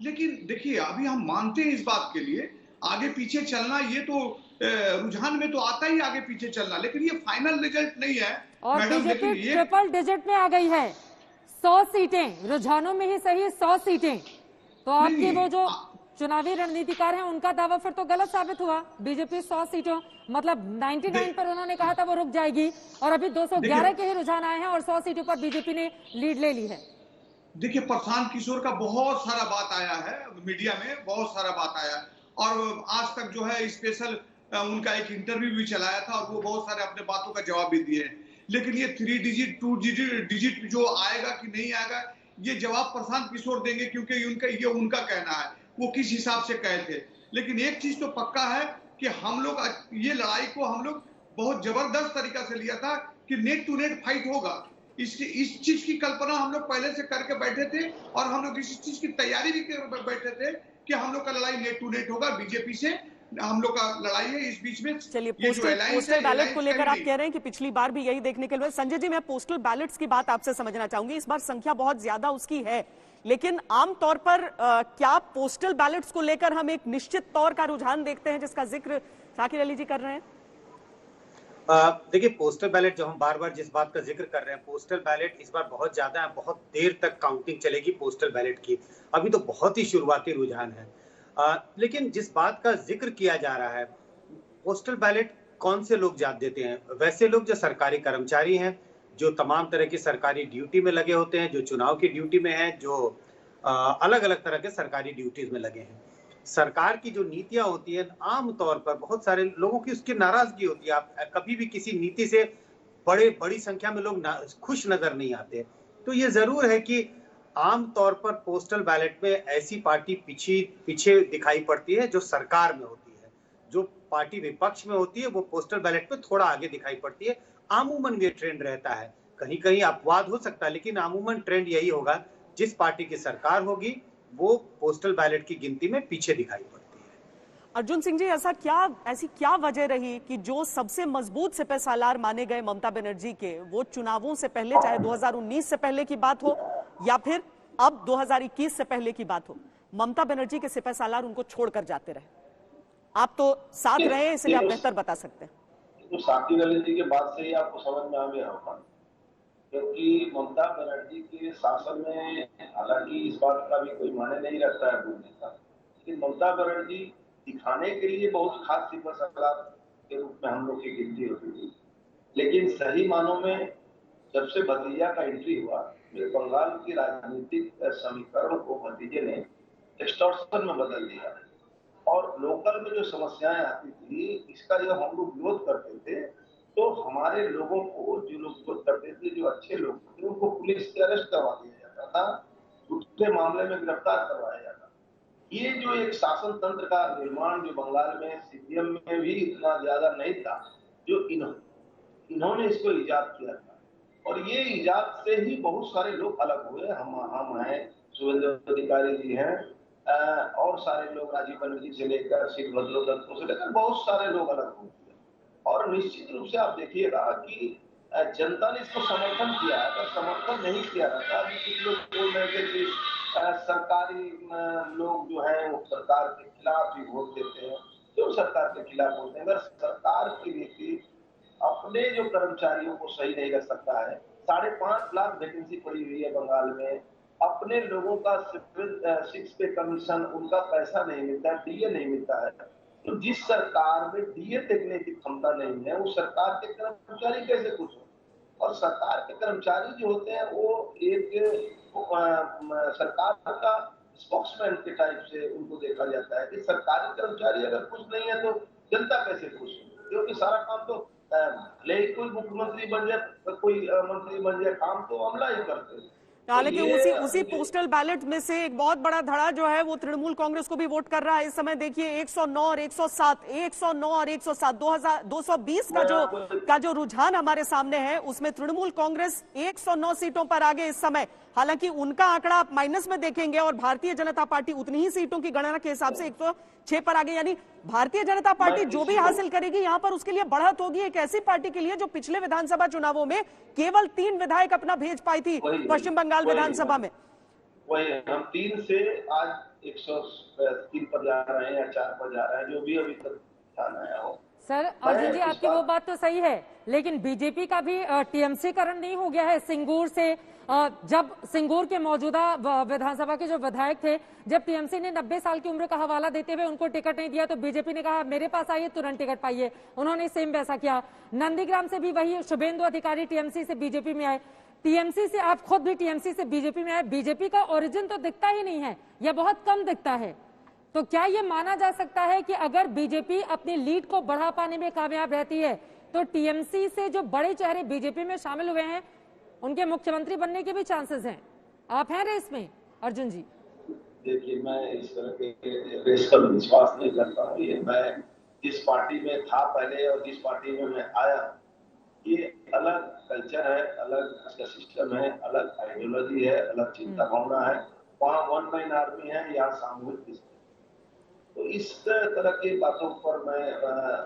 लेकिन देखिए, अभी हम मानते हैं इस बात के लिए आगे पीछे चलना, ये तो रुझान में तो आता ही आगे पीछे चलना, लेकिन ये फाइनल रिजल्ट नहीं है। और बीजेपी ट्रिपल डिजिट में आ गई है, 100 सीटें, रुझानों में ही सही 100 सीटें। तो आपके वो जो चुनावी रणनीतिकार हैं उनका दावा फिर तो गलत साबित हुआ। बीजेपी 100 सीटों मतलब 99 पर उन्होंने कहा था वो रुक जाएगी, और अभी 211 के ही रुझान आए हैं और 100 सीटों पर बीजेपी ने लीड ले ली है। देखिए, प्रशांत किशोर का बहुत सारा बात आया है मीडिया में, बहुत सारा बात आया है, और आज तक जो है स्पेशल उनका एक इंटरव्यू भी चलाया था और वो बहुत सारे अपने बातों का जवाब भी दिए हैं। लेकिन ये 3 डिजिट 2 डिजिट जो आएगा कि नहीं आएगा, ये जवाब प्रशांत किशोर देंगे, क्योंकि ये उनका कहना है, वो किस हिसाब से कहे थे। लेकिन एक चीज तो पक्का है कि हम लोग ये लड़ाई को हम लोग बहुत जबरदस्त तरीका से लिया था कि नेट टू नेट फाइट होगा। इस चीज की कल्पना हम लोग पहले से करके बैठे थे और हम लोग इस चीज की तैयारी भी कर बैठे थे कि हम लोग का लड़ाई नेट टू नेट होगा बीजेपी से। हम लोग का लड़ाई है इस बीच में। चलिए, ये जो alliance पोस्टल है, बैलेट alliance को लेकर कहीं आप नहीं। कह रहे हैं कि पिछली बार भी यही देखने के लिए। संजय जी, मैं पोस्टल बैलेट्स की बात आपसे समझना चाहूंगी। इस बार संख्या बहुत ज्यादा उसकी है, लेकिन आमतौर पर क्या पोस्टल बैलेट्स को लेकर हम एक निश्चित तौर का रुझान देखते हैं जिसका जिक्र शाकिर अली जी कर रहे हैं? देखिए, पोस्टल बैलेट जो हम बार बार जिस बात का जिक्र कर रहे हैं, पोस्टल बैलेट इस बार बहुत ज्यादा है, बहुत देर तक काउंटिंग चलेगी पोस्टल बैलेट की। अभी तो बहुत ही शुरुआती रुझान है। लेकिन जिस बात का जिक्र किया जा रहा है, पोस्टल बैलेट कौन से लोग जात देते हैं? वैसे लोग जो सरकारी कर्मचारी हैं, जो तमाम तरह की सरकारी ड्यूटी में लगे होते हैं, जो चुनाव की ड्यूटी में हैं, जो अलग अलग तरह के सरकारी ड्यूटीज में लगे हैं। सरकार की जो नीतियां होती है, आमतौर पर बहुत सारे लोगों की उसकी नाराजगी होती है। आप कभी भी किसी नीति से बड़ी संख्या में लोग खुश नजर नहीं आते। तो ये जरूर है कि आमतौर पर पोस्टल बैलेट में ऐसी पार्टी पीछे दिखाई पड़ती है जो सरकार में होती है। जो पार्टी विपक्ष में होती है वो पोस्टल बैलेट पे थोड़ा आगे दिखाई पड़ती है। आमूमन ये ट्रेंड रहता है, कहीं कहीं अपवाद हो सकता है, लेकिन आमूमन ट्रेंड यही होगा, जिस पार्टी की सरकार होगी वो पोस्टल बैलेट की गिनती में पीछे दिखाई पड़ती है। अर्जुन सिंह जी, ऐसी क्या वजह रही कि जो सबसे मजबूत सिपहसालार माने गए ममता बनर्जी के, वो चुनावों से पहले, चाहे 2019 से पहले की बात हो या फिर अब 2021 से पहले की बात हो, ममता बनर्जी के सिपहसालार उनको छोड़कर जाते रहे? आप तो साथ रहे, इसलिए आप बेहतर बता सकते हैं। तो शाकिर अली जी के बात से ही आपको समझ में आ गया होगा, क्योंकि ममता बनर्जी के शासन में हालांकि इस बात का भी कोई माने नहीं रखता है बोलने का, लेकिन ममता बनर्जी दिखाने के लिए बहुत खास सिपहसालार के रूप में हम लोग की गिनती होती थी। लेकिन सही मानों में जब से भतीजा का एंट्री हुआ, बंगाल की राजनीतिक समीकरण को भतीजे ने एक्सटॉर्शन में बदल दिया और लोकल में जो समस्याएं आती थी, इसका जब हम लोग विरोध करते थे तो हमारे लोगों को, जो लोग विरोध करते थे, जो अच्छे लोग थे, उनको पुलिस से अरेस्ट करवा दिया जाता था, झूठे मामले में गिरफ्तार करवाया जाता। ये जो एक शासन तंत्र का निर्माण जो बंगाल में सीपीएम में भी इतना ज्यादा नहीं था, जो इन्होंने इसको इजाद किया था, और ये इजाद से ही बहुत सारे लोग अलग हुए। हम हैं, शुभेंदु अधिकारी जी हैं, और सारे लोग, राजीव बनर्जी से लेकर शिवभद्र दत्तों से लेकर बहुत सारे लोग अलग हुए। और निश्चित रूप से आप देखिएगा कि जनता ने इसको समर्थन किया है, अगर समर्थन नहीं किया रहता, अभी कुछ लोग बोल रहे थे कि सरकारी लोग जो है वो सरकार के खिलाफ ही वोट देते हैं। क्यों सरकार के खिलाफ बोलते हैं? अगर सरकार की नीति अपने जो कर्मचारियों को सही नहीं रख सकता है, 5.5 लाख वैकेंसी पड़ी हुई है बंगाल में, अपने लोगों का 6 पे कमीशन, उनका पैसा नहीं मिलता है, डीए नहीं मिलता है, तो जिस सरकार में डीए देखने की क्षमता नहीं है, वो सरकार के कर्मचारी कैसे खुश हो? और सरकार के कर्मचारी जो होते हैं वो एक सरकार का स्पोक्समैन के टाइप से उनको देखा जाता है कि सरकारी कर्मचारी अगर खुश नहीं है तो जनता कैसे खुश हो? क्योंकि सारा काम तो भले ही कोई मुख्यमंत्री बन जाए, कोई मंत्री बन जाए, काम तो अमला ही करते हैं। हालांकि उसी पोस्टल बैलेट में से एक बहुत बड़ा धड़ा जो है वो तृणमूल कांग्रेस को भी वोट कर रहा है इस समय। देखिए 109 और 107, 109 और 107, 220 का जो रुझान हमारे सामने है, उसमें तृणमूल कांग्रेस 109 सीटों पर आगे इस समय। हालांकि उनका आंकड़ा आप माइनस में देखेंगे और भारतीय जनता पार्टी उतनी ही सीटों की गणना के हिसाब से 106 पर आगे। यानी भारतीय जनता पार्टी जो भी हासिल करेगी यहाँ पर उसके लिए बढ़त होगी। एक ऐसी पार्टी के लिए जो पिछले विधानसभा चुनावों में केवल 3 विधायक अपना भेज पाई थी पश्चिम बंगाल विधानसभा में। वही हम 3 से आज 103 पर जा रहे हैं या 4 पर जा रहे हैं, जो भी अभी तक ध्यान आया हो। सर अर्जुन जी, आपकी वो बात तो सही है, लेकिन बीजेपी का भी टीएमसी करण नहीं हो गया है सिंगूर से। जब सिंगूर के मौजूदा विधानसभा के जो विधायक थे, जब टीएमसी ने 90 साल की उम्र का हवाला देते हुए उनको टिकट नहीं दिया तो बीजेपी ने कहा मेरे पास आइए तुरंत टिकट पाइए। उन्होंने सेम वैसा किया। नंदीग्राम से भी वही शुभेंदु अधिकारी टीएमसी से बीजेपी में आए, टीएमसी से आप खुद भी टीएमसी से बीजेपी में आए। बीजेपी का ओरिजिन तो दिखता ही नहीं है या बहुत कम दिखता है। तो क्या ये माना जा सकता है कि अगर बीजेपी अपनी लीड को बढ़ा पाने में कामयाब रहती है तो टीएमसी से जो बड़े चेहरे बीजेपी में शामिल हुए हैं उनके मुख्यमंत्री बनने के भी चांसेस हैं? आप हैं रेस में अर्जुन जी? देखिए, मैं इस तरह के रेस पर विश्वास नहीं करता हूँ। ये मैं जिस पार्टी में था पहले और जिस पार्टी में मैं आया, ये अलग कल्चर है, अलग इसका सिस्टम है, अलग आइडियोलॉजी है, अलग चिंता भावना है। वहाँ वन मैन आर्मी है, यहाँ सामूहिक। तो इस तरह की बातों पर मैं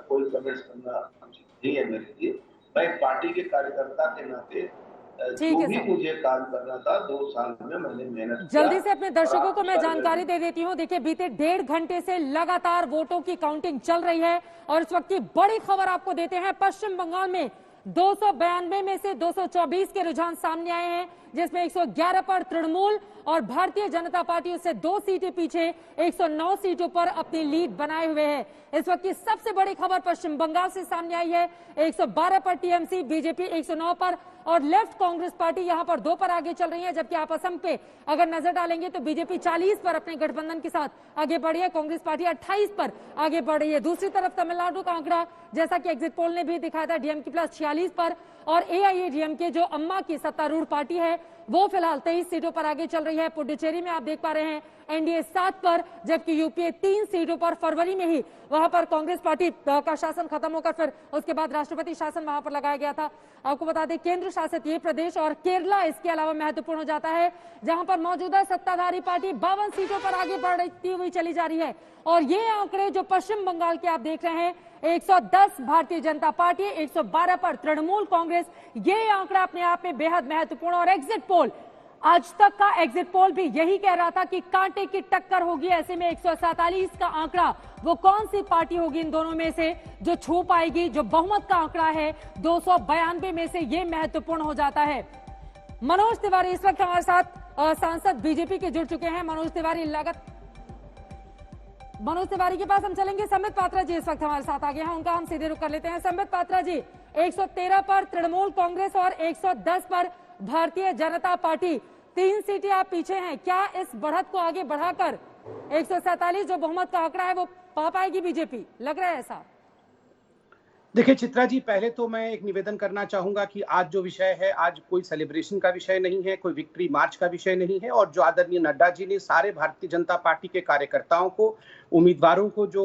कोई कमेंट्स करना उचित नहीं है मेरे लिए। मैं पार्टी के कार्यकर्ता के नाते जो भी मुझे काम करना था 2 साल में मैंने मेहनत किया। जल्दी से अपने दर्शकों को मैं जानकारी दे देती हूँ। देखिए, बीते 1.5 घंटे से लगातार वोटों की काउंटिंग चल रही है और इस वक्त की बड़ी खबर आपको देते हैं। पश्चिम बंगाल में 292 में से 224 के रुझान सामने आए हैं, जिसमें 111 पर तृणमूल और भारतीय जनता पार्टी उससे 2 सीटें पीछे 109 सीटों पर अपनी लीड बनाए हुए है। इस वक्त की सबसे बड़ी खबर पश्चिम बंगाल से सामने आई है। 112 पर टीएमसी, बीजेपी 109 पर और लेफ्ट कांग्रेस पार्टी यहां पर 2 पर आगे चल रही है। जबकि आप असम पे अगर नजर डालेंगे तो बीजेपी 40 पर अपने गठबंधन के साथ आगे बढ़ी है, कांग्रेस पार्टी 28 पर आगे बढ़ रही है। दूसरी तरफ तमिलनाडु का आंकड़ा, जैसा कि एग्जिट पोल ने भी दिखाया था, डीएमके प्लस 46 पर और एआईएडीएमके जो अम्मा की सत्तारूढ़ पार्टी है वो फिलहाल 23 सीटों पर आगे चल रही है। पुडुचेरी में आप देख पा रहे हैं एनडीए 7 पर, जबकि यूपीए 3 सीटों पर। फरवरी में ही वहां पर कांग्रेस पार्टी का शासन खत्म होकर फिर उसके बाद राष्ट्रपति शासन वहां पर लगाया गया था। आपको बता दें, केंद्र शासित ये प्रदेश और केरला इसके अलावा महत्वपूर्ण हो जाता है, जहां पर मौजूदा सत्ताधारी पार्टी 52 सीटों पर आगे बढ़ती हुई चली जा रही है। और ये आंकड़े जो पश्चिम बंगाल के आप देख रहे हैं, 110 भारतीय जनता पार्टी, 112 पर तृणमूल कांग्रेस, ये आंकड़ा अपने आप में बेहद महत्वपूर्ण। और एग्जिट पोल, आज तक का एग्जिट पोल भी यही कह रहा था कि कांटे की टक्कर होगी। ऐसे में 147 का आंकड़ा, वो कौन सी पार्टी होगी इन दोनों में से जो छू पाएगी? जो बहुमत का आंकड़ा है 292 में से, ये महत्वपूर्ण हो जाता है। मनोज तिवारी इस वक्त हमारे साथ सांसद बीजेपी के जुड़ चुके हैं। मनोज तिवारी के पास हम चलेंगे। संबित पात्रा जी इस वक्त हमारे साथ आगे हैं, उनका हम सीधे रुख कर लेते हैं। संबित पात्रा जी, 113 पर तृणमूल कांग्रेस और 110 पर भारतीय जनता पार्टी, 3 सीटें आप पीछे हैं। क्या इस बढ़त को आगे बढ़ाकर 147 जो बहुमत का आंकड़ा है वो पा पाएगी बीजेपी? लग रहा है ऐसा? देखिए चित्रा जी, पहले तो मैं एक निवेदन करना चाहूंगा कि आज जो विषय है, आज कोई सेलिब्रेशन का विषय नहीं है, कोई विक्ट्री मार्च का विषय नहीं है। और जो आदरणीय नड्डा जी ने सारे भारतीय जनता पार्टी के कार्यकर्ताओं को, उम्मीदवारों को जो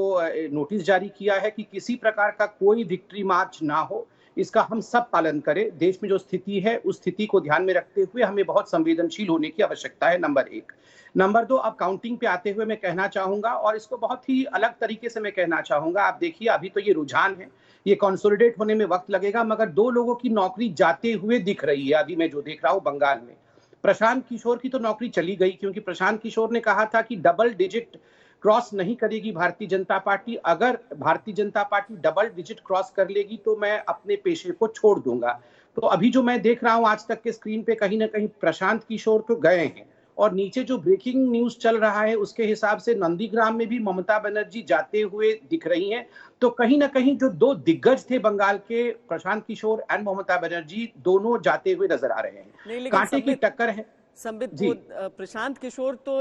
नोटिस जारी किया है कि किसी प्रकार का कोई विक्ट्री मार्च ना हो, इसका हम सब पालन करें। देश में जो स्थिति है उस स्थिति को ध्यान में रखते हुए हमें बहुत संवेदनशील होने की आवश्यकता है, नंबर 1। नंबर 2, अब काउंटिंग पे आते हुए मैं कहना चाहूंगा, और इसको बहुत ही अलग तरीके से मैं कहना चाहूंगा। आप देखिए, अभी तो ये रुझान है, ये कंसोलिडेट होने में वक्त लगेगा, मगर 2 लोगों की नौकरी जाते हुए दिख रही है। अभी मैं जो देख रहा हूँ बंगाल में, प्रशांत किशोर की तो नौकरी चली गई, क्योंकि प्रशांत किशोर ने कहा था कि डबल डिजिट क्रॉस नहीं करेगी भारतीय जनता पार्टी। अगर Bharatiya Janata party double digit cross कर लेगी तो मैं अपने पेशे को छोड़ दूंगा। तो अभी जो मैं देख रहा हूं आज तक के स्क्रीन पे, कहीं ना कहीं प्रशांत किशोर तो गए हैं। और नीचे जो ब्रेकिंग न्यूज चल रहा है उसके हिसाब से नंदीग्राम में भी ममता बनर्जी जाते हुए दिख रही हैं। तो कहीं ना कहीं जो 2 दिग्गज थे बंगाल के, प्रशांत किशोर एंड ममता बनर्जी, दोनों जाते हुए नजर आ रहे हैं। कांटे की टक्कर है। संबित, प्रशांत किशोर तो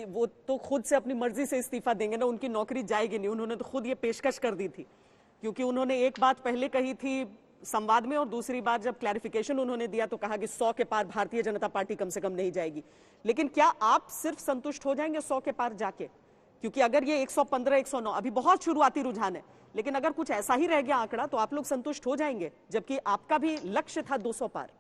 वो तो खुद से अपनी मर्जी से इस्तीफा देंगे ना, उनकी नौकरी जाएगी नहीं। उन्होंने तो खुद ये पेशकश कर दी थी, क्योंकि उन्होंने एक बात पहले कही थी संवाद में, और दूसरी बार जब क्लैरिफिकेशन उन्होंने दिया तो कहा कि 100 के पार भारतीय जनता पार्टी कम से कम नहीं जाएगी। लेकिन क्या आप सिर्फ संतुष्ट हो जाएंगे 100 के पार जाके? क्योंकि अगर ये 115, 109 अभी बहुत शुरुआती रुझान है, लेकिन अगर कुछ ऐसा ही रह गया आंकड़ा तो आप लोग संतुष्ट हो जाएंगे, जबकि आपका भी लक्ष्य था 200 पार।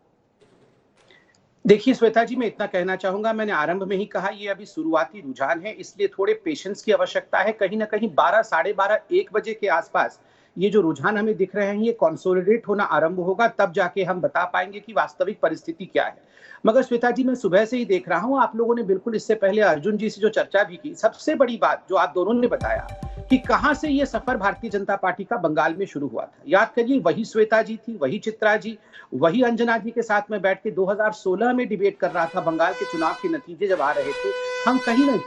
देखिए श्वेता जी, मैं इतना कहना चाहूंगा, मैंने आरंभ में ही कहा ये अभी शुरुआती रुझान है, इसलिए थोड़े पेशेंस की आवश्यकता है। कहीं ना कहीं 12, साढ़े 12, 1 बजे के आसपास ये जो रुझान हमें दिख रहे हैं ये कंसोलिडेट होना आरंभ होगा, तब जाके हम बता पाएंगे कि वास्तविक परिस्थिति क्या है। मगर श्वेता जी, मैं सुबह से ही देख रहा हूं, आप लोगों ने बिल्कुल इससे पहले अर्जुन जी से जो चर्चा भी की, सबसे बड़ी बात जो आप दोनों ने बताया कि कहां से ये सफर भारतीय जनता पार्टी का बंगाल में शुरू हुआ था। याद करिए, वही श्वेता जी थी, वही चित्रा जी, वही अंजना जी के साथ में बैठ के 2016 में डिबेट कर रहा था। बंगाल के चुनाव के नतीजे जब आ रहे थे, हम कहीं नहीं,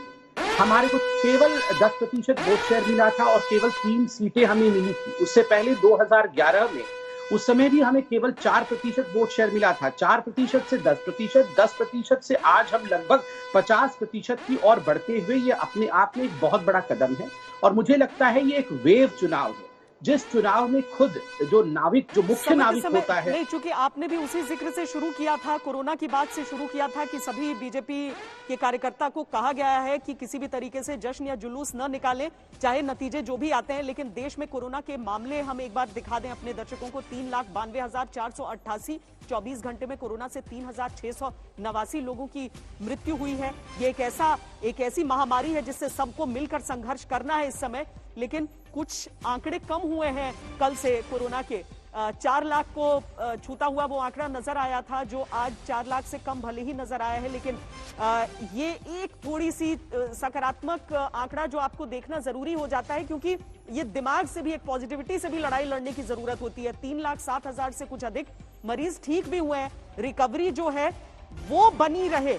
हमारे को केवल 10% वोट शेयर मिला था और केवल 3 सीटें हमें मिली थी। उससे पहले 2011 में, उस समय भी हमें केवल 4% वोट शेयर मिला था। 4% से 10%, 10% से आज हम लगभग 50% की ओर बढ़ते हुए, ये अपने आप में एक बहुत बड़ा कदम है। और मुझे लगता है ये एक वेव चुनाव है। जिस चुनाव में खुद जो नाविक, जो मुख्य नाविक होता है, नहीं, चूंकि आपने भी उसी जिक्र से शुरू किया था, कोरोना की बात से शुरू किया था कि सभी बीजेपी के कार्यकर्ता को कहा गया है कि किसी भी तरीके से जश्न या जुलूस न निकालें, चाहे नतीजे जो भी आते हैं। लेकिन देश में कोरोना के मामले हम एक बार दिखा दें अपने दर्शकों को, 3,92,488 24 घंटे में कोरोना से 3,689 लोगों की मृत्यु हुई है। ये एक ऐसी महामारी है जिससे सबको मिलकर संघर्ष करना है इस समय। लेकिन कुछ आंकड़े कम हुए हैं कल से कोरोना के। 4 लाख को छूता हुआ वो आंकड़ा नजर आया था, जो आज 4 लाख से कम भले ही नजर आया है, लेकिन ये एक थोड़ी सी सकारात्मक आंकड़ा जो आपको देखना जरूरी हो जाता है, क्योंकि ये दिमाग से भी, एक पॉजिटिविटी से भी लड़ाई लड़ने की जरूरत होती है। 3,07,000 से कुछ अधिक मरीज ठीक भी हुए हैं। रिकवरी जो है वो बनी रहे,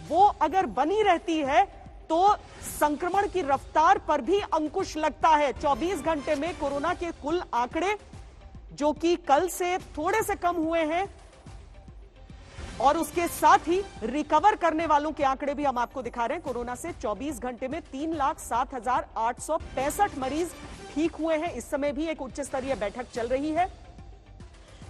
वो अगर बनी रहती है तो संक्रमण की रफ्तार पर भी अंकुश लगता है। 24 घंटे में कोरोना के कुल आंकड़े जो कि कल से थोड़े से कम हुए हैं, और उसके साथ ही रिकवर करने वालों के आंकड़े भी हम आपको दिखा रहे हैं। कोरोना से 24 घंटे में 3,07,865 मरीज ठीक हुए हैं। इस समय भी एक उच्च स्तरीय बैठक चल रही है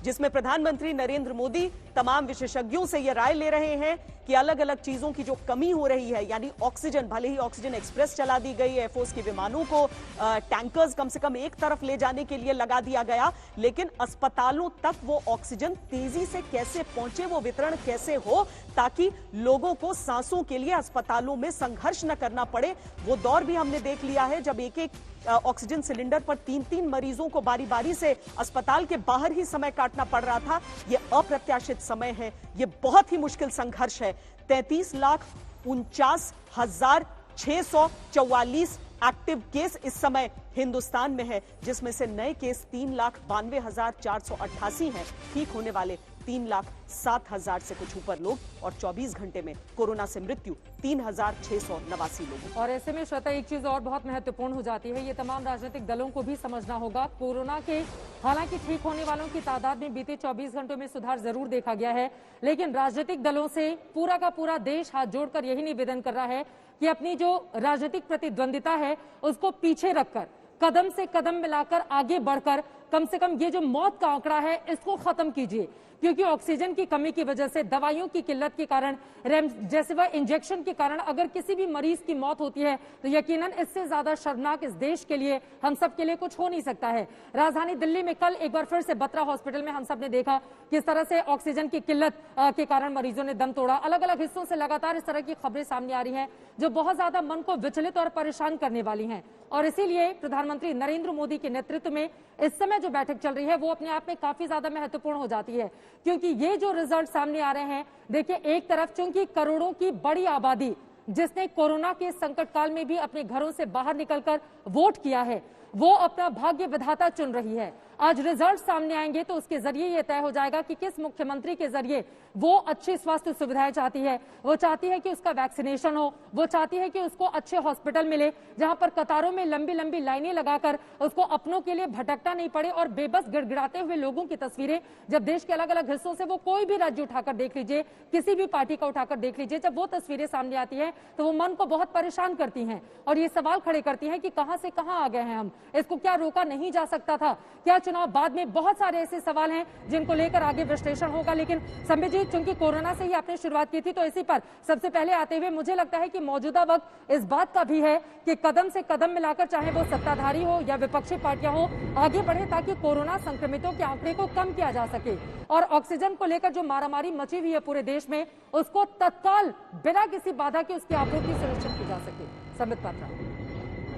जिसमें प्रधानमंत्री नरेंद्र मोदी तमाम विशेषज्ञों से यह राय ले रहे हैं कि अलग अलग चीजों की जो कमी हो रही है, यानी ऑक्सीजन, भले ही ऑक्सीजन एक्सप्रेस चला दी गई, एयरफोर्स के विमानों को टैंकर्स कम से कम एक तरफ ले जाने के लिए लगा दिया गया, लेकिन अस्पतालों तक वो ऑक्सीजन तेजी से कैसे पहुंचे, वो वितरण कैसे हो, ताकि लोगों को सांसों के लिए अस्पतालों में संघर्ष न करना पड़े। वो दौर भी हमने देख लिया है जब एक एक ऑक्सीजन सिलेंडर पर 3-3 मरीजों को बारी बारी से अस्पताल के बाहर ही समय काटना पड़ रहा था। ये अप्रत्याशित समय है, ये बहुत ही मुश्किल संघर्ष है। 33,49,644 एक्टिव केस इस समय हिंदुस्तान में है, जिसमें से नए केस 3,92,488 हैं। ठीक होने वाले 3,07,000 से कुछ ऊपर लोग, और 24 घंटे में कोरोना से मृत्यु 3,689 लोगों। और ऐसे में श्वेता, एक चीज और बहुत महत्वपूर्ण हो जाती है, ये तमाम राजनीतिक दलों को भी समझना होगा। कोरोना के हालांकि ठीक होने वालों की तादाद में बीते 24 घंटों में सुधार जरूर देखा गया है, लेकिन राजनीतिक दलों से पूरा का पूरा देश हाथ जोड़कर यही निवेदन कर रहा है कि अपनी जो राजनीतिक प्रतिद्वंदिता है उसको पीछे रखकर, कदम से कदम मिलाकर आगे बढ़कर कम से कम ये जो मौत का आंकड़ा है इसको खत्म कीजिए। क्योंकि ऑक्सीजन की कमी की वजह से, दवाइयों की किल्लत के कारण, रेमडेसिविर इंजेक्शन के कारण अगर किसी भी मरीज की मौत होती है तो यकीनन इससे ज्यादा शर्मनाक इस देश के लिए, हम सब के लिए कुछ हो नहीं सकता है। राजधानी दिल्ली में कल एक बार फिर से बत्रा हॉस्पिटल में हम सब ने देखा किस तरह से ऑक्सीजन की किल्लत के कारण मरीजों ने दम तोड़ा। अलग अलग हिस्सों से लगातार इस तरह की खबरें सामने आ रही हैं जो बहुत ज्यादा मन को विचलित और परेशान करने वाली हैं। और इसीलिए प्रधानमंत्री नरेंद्र मोदी के नेतृत्व में इस समय जो बैठक चल रही है वो अपने आप में काफी ज्यादा महत्वपूर्ण हो जाती है, क्योंकि ये जो रिजल्ट सामने आ रहे हैं, देखिए एक तरफ चूंकि करोड़ों की बड़ी आबादी जिसने कोरोना के संकट काल में भी अपने घरों से बाहर निकलकर वोट किया है, वो अपना भाग्य विधाता चुन रही है। आज रिजल्ट सामने आएंगे तो उसके जरिए यह तय हो जाएगा कि किस मुख्यमंत्री के जरिए वो अच्छी स्वास्थ्य सुविधाएं चाहती है। वो चाहती है कि उसका वैक्सीनेशन हो, वो चाहती है कि उसको अच्छे हॉस्पिटल मिले जहां पर कतारों में लंबी लंबी लाइनें लगाकर उसको अपनों के लिए भटकना नहीं पड़े, और बेबस गिड़गिड़ाते हुए लोगों की तस्वीरें जब देश के अलग अलग हिस्सों से, वो कोई भी राज्य उठाकर देख लीजिए, किसी भी पार्टी का उठाकर देख लीजिए, जब वो तस्वीरें सामने आती है तो वो मन को बहुत परेशान करती हैं और ये सवाल खड़े करती हैं कि कहां से कहां आ गए हैं हम, इसको क्या रोका नहीं जा सकता था, क्या चुनाव बाद में। बहुत सारे ऐसे सवाल हैं जिनको लेकर आगे विश्लेषण होगा। लेकिन संबित जी, चूंकि कोरोना से ही आपने शुरुआत की थी तो इसी पर सबसे पहले आते हुए मुझे लगता है कि मौजूदा वक्त इस बात का भी है कि कदम से कदम मिलाकर, चाहे वो सत्ताधारी हो या विपक्षी पार्टियां हो, आगे बढ़े ताकि कोरोना संक्रमितों के आंकड़े को कम किया जा सके और ऑक्सीजन को लेकर जो मारामारी मची हुई है पूरे देश में उसको तत्काल बिना किसी बाधा के उसकी आपूर्ति सुनिश्चित की जा सके। संबित पात्रा।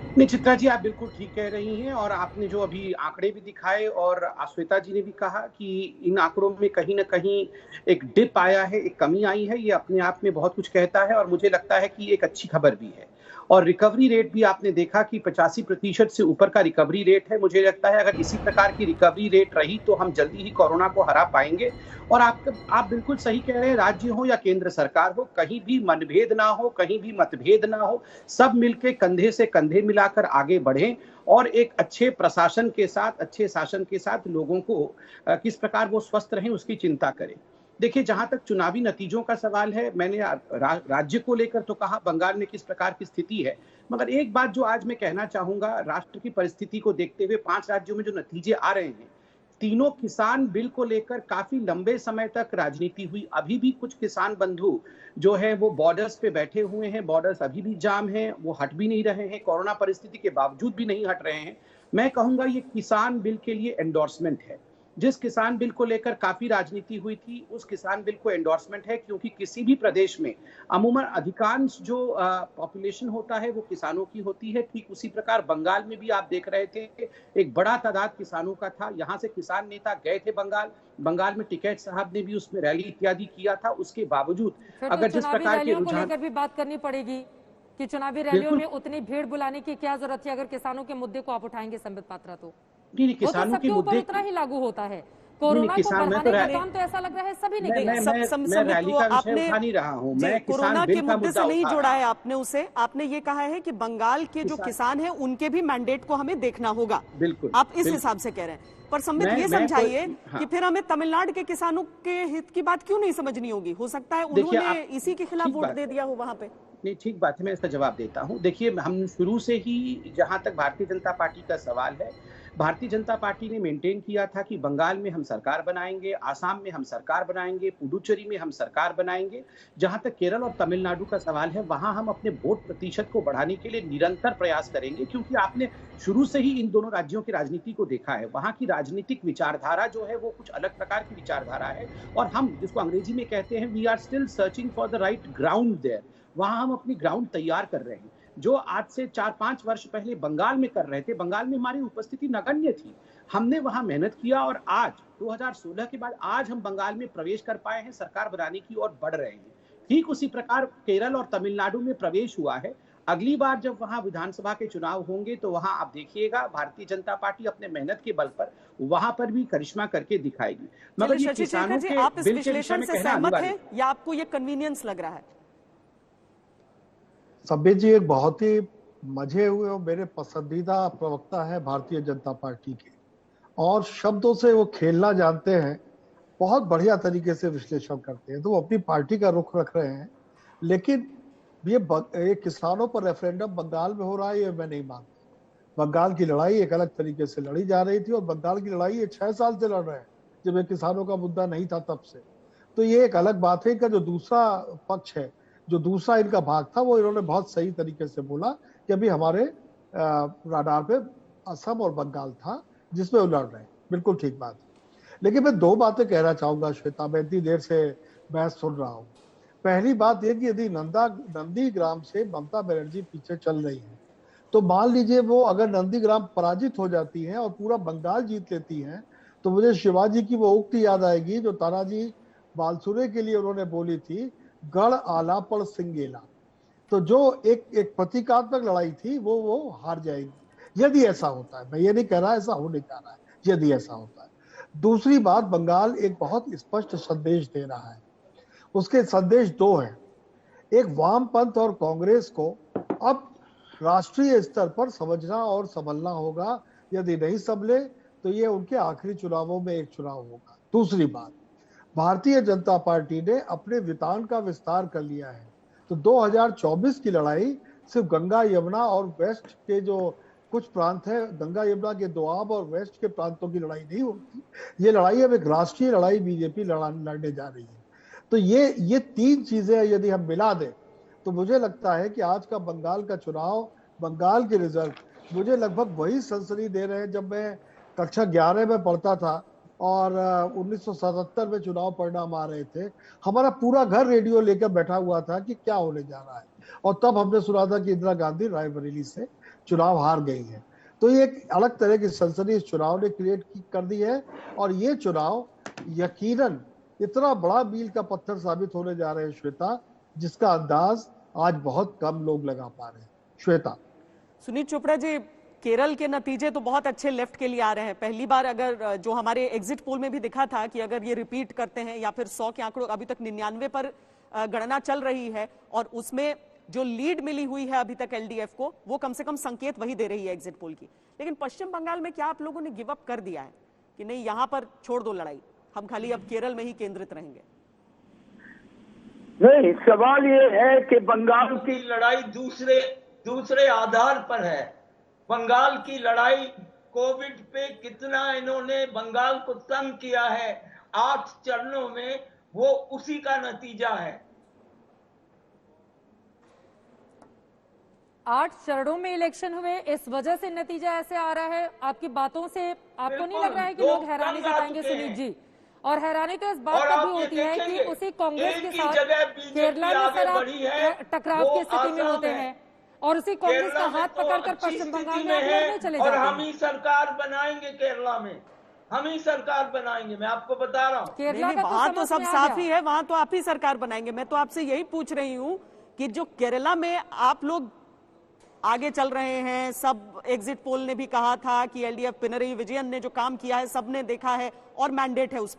नहीं चित्रा जी, आप बिल्कुल ठीक कह रही हैं, और आपने जो अभी आंकड़े भी दिखाए और श्वेता जी ने भी कहा कि इन आंकड़ों में कहीं ना कहीं एक डिप आया है, एक कमी आई है, ये अपने आप में बहुत कुछ कहता है और मुझे लगता है कि एक अच्छी खबर भी है। और रिकवरी रेट भी आपने देखा कि 85% से ऊपर का रिकवरी रेट है। मुझे लगता है अगर इसी प्रकार की रिकवरी रेट रही तो हम जल्दी ही कोरोना को हरा पाएंगे। और आप बिल्कुल सही कह रहे हैं, राज्य हो या केंद्र सरकार हो, कहीं भी मनभेद ना हो, कहीं भी मतभेद ना हो, सब मिलके कंधे से कंधे मिलाकर आगे बढ़ें और एक अच्छे प्रशासन के साथ, अच्छे शासन के साथ लोगों को किस प्रकार वो स्वस्थ रहें उसकी चिंता करें। देखिए, जहां तक चुनावी नतीजों का सवाल है, मैंने राज्य को लेकर तो कहा बंगाल में किस प्रकार की स्थिति है, मगर एक बात जो आज मैं कहना चाहूंगा, राष्ट्र की परिस्थिति को देखते हुए 5 राज्यों में जो नतीजे आ रहे हैं, तीनों किसान बिल को लेकर काफी लंबे समय तक राजनीति हुई। अभी भी कुछ किसान बंधु जो है वो बॉर्डर्स पे बैठे हुए हैं, बॉर्डर्स अभी भी जाम हैं, वो हट भी नहीं रहे हैं, कोरोना परिस्थिति के बावजूद भी नहीं हट रहे हैं। मैं कहूंगा ये किसान बिल के लिए एंडोर्समेंट है। जिस किसान बिल को लेकर काफी राजनीति हुई थी, उस किसान बिल को एंडोर्समेंट है, क्योंकि किसी भी प्रदेश में अमूमन अधिकांश जो पॉपुलेशन होता है वो किसानों की होती है। ठीक उसी प्रकार बंगाल में भी आप देख रहे थे, एक बड़ा तादाद किसानों का था। यहाँ से किसान नेता गए थे बंगाल में टिकैत साहब ने भी उसमें रैली इत्यादि किया था। उसके बावजूद अगर जिस प्रकार के रुझान को भी बात करनी पड़ेगी कि चुनावी रैलियों में उतनी भीड़ बुलाने की क्या जरूरत है, अगर किसानों के मुद्दे को आप उठाएंगे संबित पात्रा तो नहीं, किसानों के मुद्दे उतना ही लागू होता है। कोरोना को बढ़ाने का काम तो ऐसा लग रहा है सभी ने किया। मैं रैली का विषय उठा नहीं रहा हूं, मैं कोरोना के मुद्दे से नहीं जोड़ा है आपने उसे। आपने ये कहा है कि बंगाल के जो किसान हैं उनके भी मैंडेट को हमें देखना होगा। बिल्कुल, आप इस हिसाब से कह रहे हैं। पर संबित ये समझाइए कि फिर हमें तमिलनाडु के किसानों के हित की बात क्यों नहीं समझनी होगी? हो सकता है उन्होंने इसी के खिलाफ वोट दे दिया हो वहां पे। नहीं, ठीक बात है, मैं इसका जवाब देता हूं। देखिए, हम शुरू से ही जहां तक भारतीय जनता पार्टी का सवाल है, भारतीय जनता पार्टी ने मेंटेन किया था कि बंगाल में हम सरकार बनाएंगे, आसाम में हम सरकार बनाएंगे, पुडुचेरी में हम सरकार बनाएंगे। जहां तक केरल और तमिलनाडु का सवाल है, वहां हम अपने वोट प्रतिशत को बढ़ाने के लिए निरंतर प्रयास करेंगे, क्योंकि आपने शुरू से ही इन दोनों राज्यों की राजनीति को देखा है। वहां की राजनीतिक विचारधारा जो है वो कुछ अलग प्रकार की विचारधारा है, और हम जिसको अंग्रेजी में कहते हैं we are still searching for the right ground there. वहां हम अपनी ग्राउंड तैयार कर रहे हैं, जो आज से 4-5 वर्ष पहले बंगाल में कर रहे थे। बंगाल में हमारी उपस्थिति नगण्य थी, हमने वहां मेहनत किया, और आज 2016 के बाद आज हम बंगाल में प्रवेश कर पाए हैं, सरकार बनाने की ओर बढ़ रहे हैं। ठीक उसी प्रकार केरल और तमिलनाडु में प्रवेश हुआ है। अगली बार जब वहां विधानसभा के चुनाव होंगे तो वहां आप देखिएगा भारतीय जनता पार्टी अपने मेहनत के बल पर वहां पर भी करिश्मा करके दिखाएगी। मगर ये किसानों के आप इस विश्लेषण से सहमत हैं या आपको ये कन्वीनियंस लग रहा है? संबित जी एक बहुत ही मजे हुए और मेरे पसंदीदा प्रवक्ता है भारतीय जनता पार्टी के, और शब्दों से वो खेलना जानते हैं, बहुत बढ़िया तरीके से विश्लेषण करते हैं। तो वो अपनी पार्टी का रुख रख रहे हैं, लेकिन ये किसानों पर रेफरेंडम बंगाल में हो रहा है ये मैं नहीं मानता। बंगाल की लड़ाई एक अलग तरीके से लड़ी जा रही थी, और बंगाल की लड़ाई ये 6 साल से लड़ रहे हैं, जब ये किसानों का मुद्दा नहीं था तब से। तो ये एक अलग बात है। इनका जो दूसरा पक्ष है, जो दूसरा इनका भाग था, वो इन्होंने बहुत सही तरीके से बोला कि अभी हमारे राडार पे असम और बंगाल था जिसमें वो लड़ रहे हैं। बिल्कुल ठीक बात है। लेकिन मैं 2 बातें कहना चाहूंगा श्वेता, मैं इतनी देर से बहस सुन रहा हूँ। पहली बात यह कि यदि नंदीग्राम से ममता बनर्जी पीछे चल रही है, तो मान लीजिए वो अगर नंदीग्राम पराजित हो जाती है और पूरा बंगाल जीत लेती है, तो मुझे शिवाजी की वो उक्ति याद आएगी जो तानाजी बालसुरे के लिए उन्होंने बोली थी, गढ़ आला पर सिंगेला। तो जो एक प्रतीकात्मक लड़ाई थी वो हार जाएगी यदि ऐसा होता है। मैं ये नहीं कह रहा ऐसा होने जा रहा है, यदि ऐसा होता है। दूसरी बात, बंगाल एक बहुत स्पष्ट संदेश दे रहा है। उसके संदेश 2 हैं। एक, वामपंथ और कांग्रेस को अब राष्ट्रीय स्तर पर समझना और संभलना होगा। यदि नहीं संभले तो ये उनके आखिरी चुनावों में एक चुनाव होगा। दूसरी बात, भारतीय जनता पार्टी ने अपने वितान का विस्तार कर लिया है, तो 2024 की लड़ाई सिर्फ गंगा यमुना और वेस्ट के जो कुछ प्रांत है, गंगा यमुना के दोआब और वेस्ट के प्रांतों की लड़ाई नहीं होगी। ये लड़ाई अब एक राष्ट्रीय लड़ाई बीजेपी लड़ने जा रही है। तो ये 3 चीजें यदि हम मिला दें तो मुझे लगता है कि आज का बंगाल का चुनाव, बंगाल के रिजल्ट मुझे लगभग वही सनसनी दे रहे हैं जब मैं कक्षा 11 में पढ़ता था और 1977 में चुनाव परिणाम आ रहे थे। हमारा पूरा घर रेडियो लेकर बैठा हुआ था कि क्या होने जा रहा है, और तब हमने सुना था कि इंदिरा गांधी रायबरेली से चुनाव हार गई है। तो ये एक अलग तरह की सनसनी इस चुनाव ने क्रिएट कर दी है, और ये चुनाव यकीनन इतना बड़ा मील का पत्थर साबित होने जा रहे हैं श्वेता, जिसका अंदाज आज बहुत कम लोग लगा पा रहे हैं। श्वेता। सुनील चोपड़ा जी, केरल के नतीजे तो बहुत अच्छे लेफ्ट के लिए आ रहे हैं। पहली बार अगर जो हमारे एग्जिट पोल में भी दिखा था कि अगर ये रिपीट करते हैं या फिर 100 के आंकड़ों, अभी तक 99 पर गणना चल रही है, और उसमें जो लीड मिली हुई है अभी तक एलडीएफ को, वो कम से कम संकेत वही दे रही है एग्जिट पोल की। लेकिन पश्चिम बंगाल में क्या आप लोगों ने गिव अप कर दिया है कि नहीं, यहां पर छोड़ दो लड़ाई, हम खाली अब केरल में ही केंद्रित रहेंगे? नहीं, सवाल ये है कि बंगाल की लड़ाई दूसरे आधार पर है। बंगाल की लड़ाई कोविड पे कितना इन्होंने बंगाल को तंग किया है 8 चरणों में, वो उसी का नतीजा है। 8 चरणों में इलेक्शन हुए, इस वजह से नतीजा ऐसे आ रहा है। आपकी बातों से आपको नहीं लग रहा है कि लोग हैरानी जताएंगे सुनीत जी? और हैरानी तो इस बात पर भी होती है कि उसी कांग्रेस के साथ केरला में सर आप टकराव की स्थिति में होते हैं और उसी कांग्रेस का हाथ पकड़कर पश्चिम बंगाल में लड़ने चले जाते हैं। और हम ही सरकार बनाएंगे केरला में, हम ही सरकार बनाएंगे, मैं आपको बता रहा हूँ। केरला का वहां तो सब साफ ही है, वहां तो आप ही सरकार बनाएंगे। मैं तो आपसे यही पूछ रही हूँ कि जो केरला में आप लोग आगे चल रहे हैं, सब एग्जिट पोल ने भी कहा था कि एलडीएफ पिनरई विजयन ने जो काम किया है सबने देखा है और मैंडेट है उस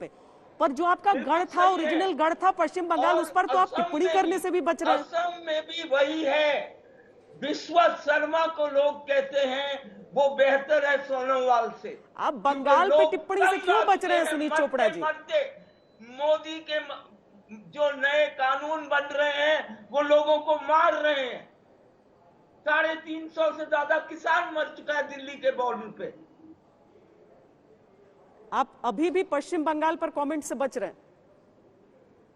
पर जो आपका गढ़ था, ओरिजिनल गढ़ था पश्चिम बंगाल, उस पर तो आप टिप्पणी करने से भी बच रहे हैं। असम में भी वही है। विश्वास शर्मा को लोग कहते हैं वो बेहतर है सोनोवाल से। आप बंगाल पे टिप्पणी से क्यों बच रहे हैं सुनीत चोपड़ा जी? मोदी के जो नए कानून बन रहे हैं वो लोगों को मार रहे हैं। 350 से ज्यादा किसान मर चुका है दिल्ली के बॉर्डर पे। आप अभी भी पश्चिम बंगाल पर कमेंट से बच रहे हैं?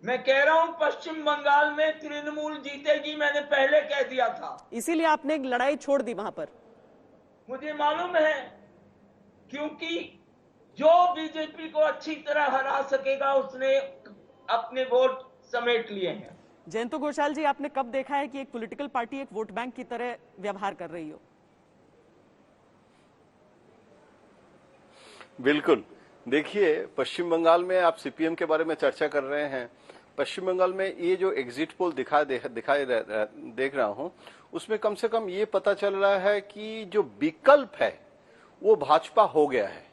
मैं कह रहा हूं पश्चिम बंगाल में तृणमूल जीतेगी, मैंने पहले कह दिया था। इसीलिए आपने एक लड़ाई छोड़ दी वहां पर? मुझे मालूम है, क्योंकि जो बीजेपी को अच्छी तरह हरा सकेगा उसने अपने वोट समेट लिए हैं। जयंत घोषाल जी, आपने कब देखा है कि एक पॉलिटिकल पार्टी एक वोट बैंक की तरह व्यवहार कर रही हो? बिल्कुल। देखिए, पश्चिम बंगाल में आप सीपीएम के बारे में चर्चा कर रहे हैं। पश्चिम बंगाल में ये जो एग्जिट पोल देख रहा हूं, उसमें कम से कम ये पता चल रहा है कि जो विकल्प है वो भाजपा हो गया है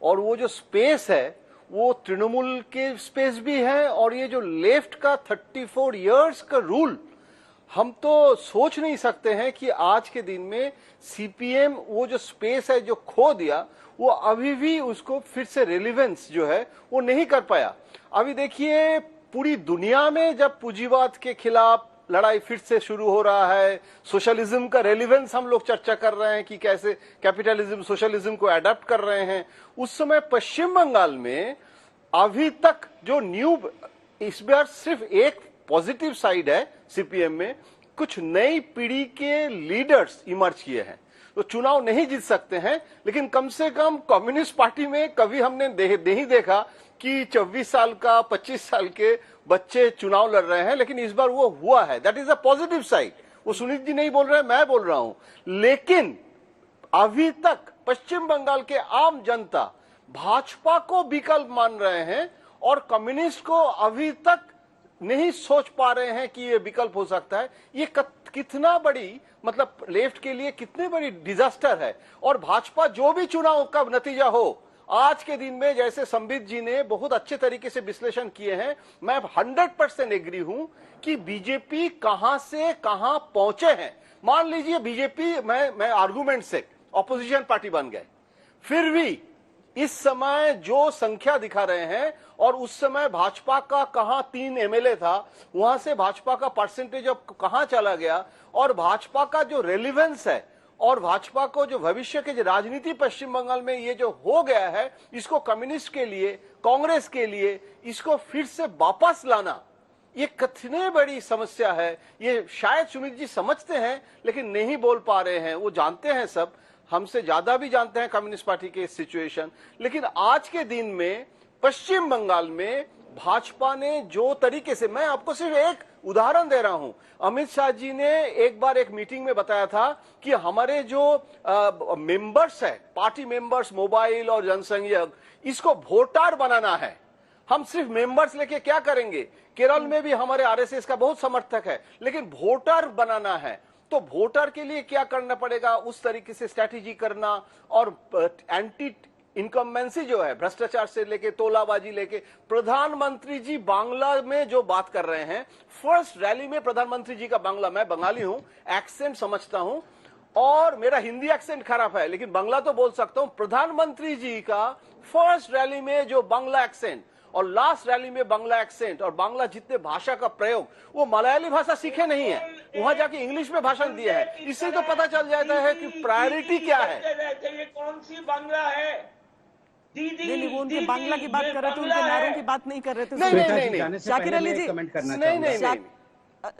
और वो जो स्पेस है वो तृणमूल के स्पेस भी है। और ये जो लेफ्ट का 34 इयर्स का रूल, हम तो सोच नहीं सकते हैं कि आज के दिन में सीपीएम वो जो स्पेस है जो खो दिया, वो अभी भी उसको फिर से रेलिवेंस जो है वो नहीं कर पाया। अभी देखिए, पूरी दुनिया में जब पूंजीवाद के खिलाफ लड़ाई फिर से शुरू हो रहा है, सोशलिज्म का रेलिवेंस हम लोग चर्चा कर रहे हैं कि कैसे कैपिटलिज्म सोशलिज्म को अडॉप्ट कर रहे हैं, उस समय पश्चिम बंगाल में अभी तक जो इस बार सिर्फ एक पॉजिटिव साइड है सीपीएम में, कुछ नई पीढ़ी के लीडर्स इमर्ज किए हैं। तो चुनाव नहीं जीत सकते हैं, लेकिन कम से कम कम्युनिस्ट पार्टी में कभी हमने नहीं देखा कि 24 साल का 25 साल के बच्चे चुनाव लड़ रहे हैं, लेकिन इस बार वो हुआ है। That is a positive side. वो सुनीत जी नहीं बोल रहे हैं, मैं बोल रहा हूं। लेकिन अभी तक पश्चिम बंगाल के आम जनता भाजपा को विकल्प मान रहे हैं और कम्युनिस्ट को अभी तक नहीं सोच पा रहे हैं कि ये विकल्प हो सकता है। ये कितना बड़ी, मतलब लेफ्ट के लिए कितनी बड़ी डिजास्टर है। और भाजपा जो भी चुनाव का नतीजा हो, आज के दिन में जैसे संबित जी ने बहुत अच्छे तरीके से विश्लेषण किए हैं, मैं 100% एग्री हूं कि बीजेपी कहां से कहां पहुंचे हैं। मान लीजिए बीजेपी मैं आर्गुमेंट से ऑपोजिशन पार्टी बन गए, फिर भी इस समय जो संख्या दिखा रहे हैं और उस समय भाजपा का कहां 3 एमएलए था, वहां से भाजपा का परसेंटेज अब कहां चला गया, और भाजपा का जो रेलिवेंस है और भाजपा को जो भविष्य के जो राजनीति पश्चिम बंगाल में ये जो हो गया है, इसको कम्युनिस्ट के लिए, कांग्रेस के लिए इसको फिर से वापस लाना, ये कितनी बड़ी समस्या है। ये शायद सुमित जी समझते हैं लेकिन नहीं बोल पा रहे हैं। वो जानते हैं, सब हमसे ज्यादा भी जानते हैं कम्युनिस्ट पार्टी के सिचुएशन। लेकिन आज के दिन में पश्चिम बंगाल में भाजपा ने जो तरीके से, मैं आपको सिर्फ एक उदाहरण दे रहा हूं, अमित शाह जी ने एक बार एक मीटिंग में बताया था कि हमारे जो मेंबर्स है, पार्टी मेंबर्स, मोबाइल और जनसंघ, इसको वोटर बनाना है। हम सिर्फ मेंबर्स लेके क्या करेंगे? केरल में भी हमारे आरएसएस का बहुत समर्थक है, लेकिन वोटर बनाना है। तो वोटर के लिए क्या करना पड़ेगा, उस तरीके से स्ट्रैटेजी करना। और एंटी इनकम्बेंसी जो है, भ्रष्टाचार से लेके तोलाबाजी लेके, प्रधानमंत्री जी बांग्ला में जो बात कर रहे हैं, फर्स्ट रैली में प्रधानमंत्री जी का बांग्ला, मैं बंगाली हूं, एक्सेंट समझता हूं और मेरा हिंदी एक्सेंट खराब है, लेकिन बांग्ला तो बोल सकता हूं। प्रधानमंत्री जी का फर्स्ट रैली में जो बांग्ला एक्सेंट, और लास्ट रैली में बांग्ला एक्सेंट और बांग्ला जितने भाषा का प्रयोग, वो मलयाली भाषा सीखे नहीं है, वहां जाके इंग्लिश में भाषण दिया है। इससे तो पता चल जाता है कि प्रायोरिटी क्या है। ये कौन सी बांग्ला है? नहीं, वो उनके बांग्ला की बात कर रहे थे, उनके नारों की बात नहीं कर रहे थे। नहीं, शाकिर अली जी, नहीं,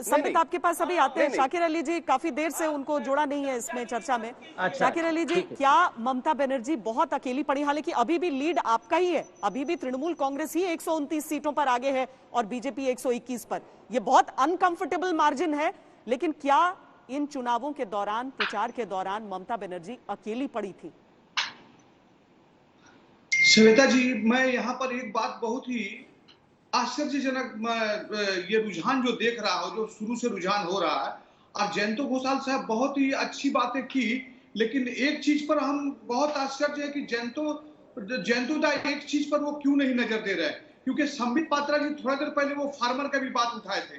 संबित आपके पास अभी आते हैं। शाकिर अली जी, काफी देर से उनको जोड़ा नहीं है इसमें चर्चा में। शाकिर अली जी, क्या ममता बनर्जी बहुत अकेली पड़ी? हालांकि अभी भी लीड आपका ही है, अभी भी तृणमूल कांग्रेस ही 129 सीटों पर आगे है और बीजेपी 121 पर। यह बहुत अनकंफर्टेबल मार्जिन है, लेकिन क्या इन चुनावों के दौरान, प्रचार के दौरान ममता बनर्जी अकेली पड़ी थी? श्वेता जी, मैं यहाँ पर एक बात बहुत ही आश्चर्यजनक ये रुझान जो देख रहा हूं, जो शुरू से रुझान हो रहा है, और जयंतो घोषाल साहब बहुत ही अच्छी बातें की, लेकिन एक चीज पर हम बहुत आश्चर्य है कि जयंतो दा एक चीज पर वो क्यों नहीं नजर दे रहे हैं। क्योंकि संबित पात्रा जी थोड़ा देर पहले वो फार्मर का भी बात उठाए थे,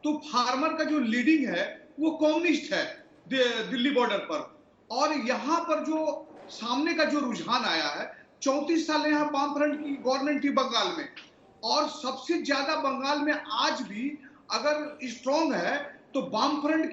तो फार्मर का जो लीडिंग है वो कम्युनिस्ट है दिल्ली बॉर्डर पर, और यहाँ पर जो सामने का जो रुझान आया है, 34 साल यहाँ वामफ्रंट की गवर्नमेंट थी बंगाल में, और सबसे ज्यादा बंगाल में आज भी अगर स्ट्रॉन्ग है तो वामफ्रंट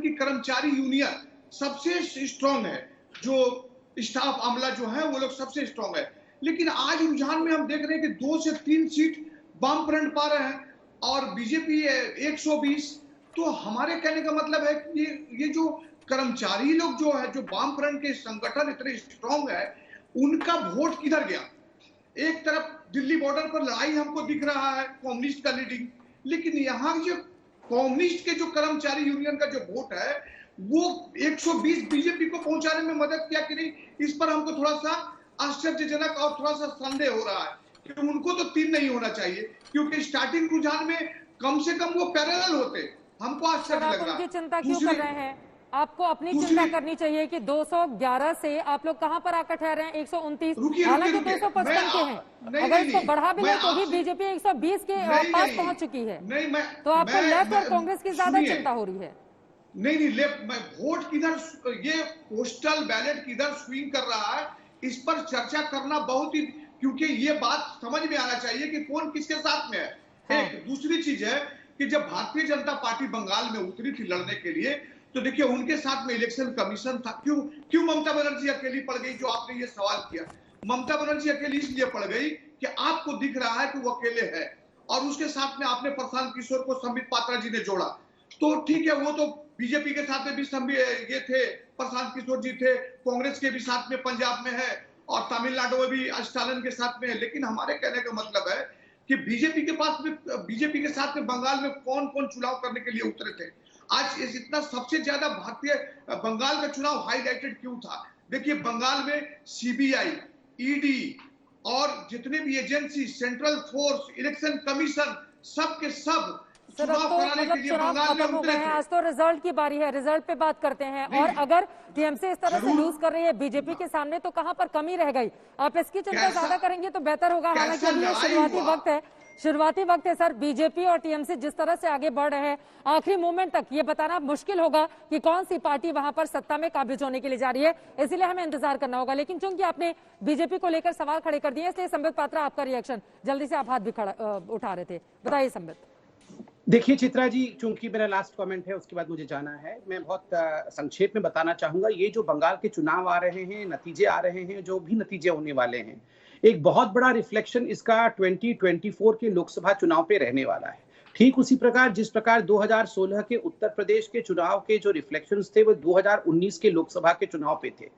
की कर्मचारी यूनियन सबसे स्ट्रॉन्ग है, जो स्टाफ अमला जो है वो लोग सबसे स्ट्रॉन्ग है। लेकिन आज रुझान में हम देख रहे हैं कि 2 से 3 सीट वामफ्रंट पा रहे हैं और बीजेपी 120। तो हमारे कहने का मतलब है कि ये जो कर्मचारी लोग जो है, जो वामफ्रंट के संगठन इतने स्ट्रॉन्ग है, उनका वोट किधर गया? एक तरफ दिल्ली बॉर्डर पर लड़ाई हमको दिख रहा है, कम्युनिस्ट का लीडिंग, लेकिन यहाँ जो कम्युनिस्ट के जो कर्मचारी यूनियन का जो वोट है वो 120 बीजेपी को पहुंचाने में मदद किया कि नहीं, इस पर हमको थोड़ा सा आश्चर्यजनक और थोड़ा सा संदेह हो रहा है कि उनको तो 3 नहीं होना चाहिए, क्योंकि स्टार्टिंग रुझान में कम से कम वो पैरेलल होते। हमको आश्चर्य लग रहा है। चिंता क्यों कर रहे हैं? आपको अपनी चिंता करनी चाहिए कि 211 से आप लोग कहां पर आकर ठहरे हैं 129, हालांकि 255 के हैं। अगर इसको बढ़ा भी ले तो भी बीजेपी 120 के पास पहुंच चुकी है। तो आपको लेफ्ट और कांग्रेस की ज्यादा चिंता हो रही है? नहीं, लेफ्ट मैं वोट किधर, ये पोस्टल बैलेट किधर स्विंग कर रहा है, इस पर चर्चा करना बहुत ही, क्योंकि ये बात समझ में आना चाहिए कि कौन किसके साथ में है। एक दूसरी चीज है कि जब भारतीय जनता पार्टी बंगाल में उतरी थी लड़ने के लिए, तो देखिए उनके साथ में इलेक्शन कमीशन था। क्यों ममता बनर्जी अकेली पड़ गई? जो आपने ये सवाल किया, ममता बनर्जी अकेली इसलिए पड़ गई कि आपको दिख रहा है कि वो अकेले है, और उसके साथ में आपने प्रशांत किशोर को संबित पात्रा जी ने जोड़ा। तो ठीक है, वो तो बीजेपी के साथ में भी ये थे, प्रशांत किशोर जी थे, कांग्रेस के भी साथ में पंजाब में है, और तमिलनाडु में भी स्टालिन के साथ में है। लेकिन हमारे कहने का मतलब है कि बीजेपी के साथ में बंगाल में कौन कौन चुनाव करने के लिए उतरे थे। आज इतना सबसे ज्यादा भारतीय बंगाल का चुनाव हाईलाइटेड क्यों था? देखिए, बंगाल में सीबीआई, ईडी और जितने भी agency, central force, election commission, सब के सब चुनाव कराने के लिए बंगाल में उतरे थे। आज तो रिजल्ट की बारी है, रिजल्ट पे बात करते हैं। और अगर टीएमसी इस तरह से लूज कर रही है बीजेपी के सामने, तो कहां पर कमी रह गई? आप इसकी चिंता ज्यादा करेंगे तो बेहतर होगा। हालांकि अभी शुरुआती वक्त है सर। बीजेपी और टीएमसी जिस तरह से आगे बढ़ रहे हैं, आखिरी मोमेंट तक ये बताना मुश्किल होगा कि कौन सी पार्टी वहां पर सत्ता में काबिज होने के लिए जा रही है, इसलिए हमें इंतजार करना होगा। लेकिन चूंकि आपने बीजेपी को लेकर सवाल खड़े कर दिए, इसलिए संबित पात्रा, आपका रिएक्शन। जल्दी से आप हाथ भी उठा रहे थे, बताइए संबित। देखिए चित्रा जी, चूंकि मेरा लास्ट कमेंट है, उसके बाद मुझे जाना है। मैं बहुत संक्षेप में बताना चाहूंगा, ये जो बंगाल के चुनाव आ रहे हैं, नतीजे आ रहे हैं, जो भी नतीजे होने वाले हैं, एक बहुत बड़ा रिफ्लेक्शन इसका 2024 के लोकसभा चुनाव पे रहने वाला है। ठीक उसी प्रकार जिस प्रकार 2016 के उत्तर प्रदेश के चुनाव के जो रिफ्लेक्शंस थे वो 2019 के लोकसभा के चुनाव पे थे।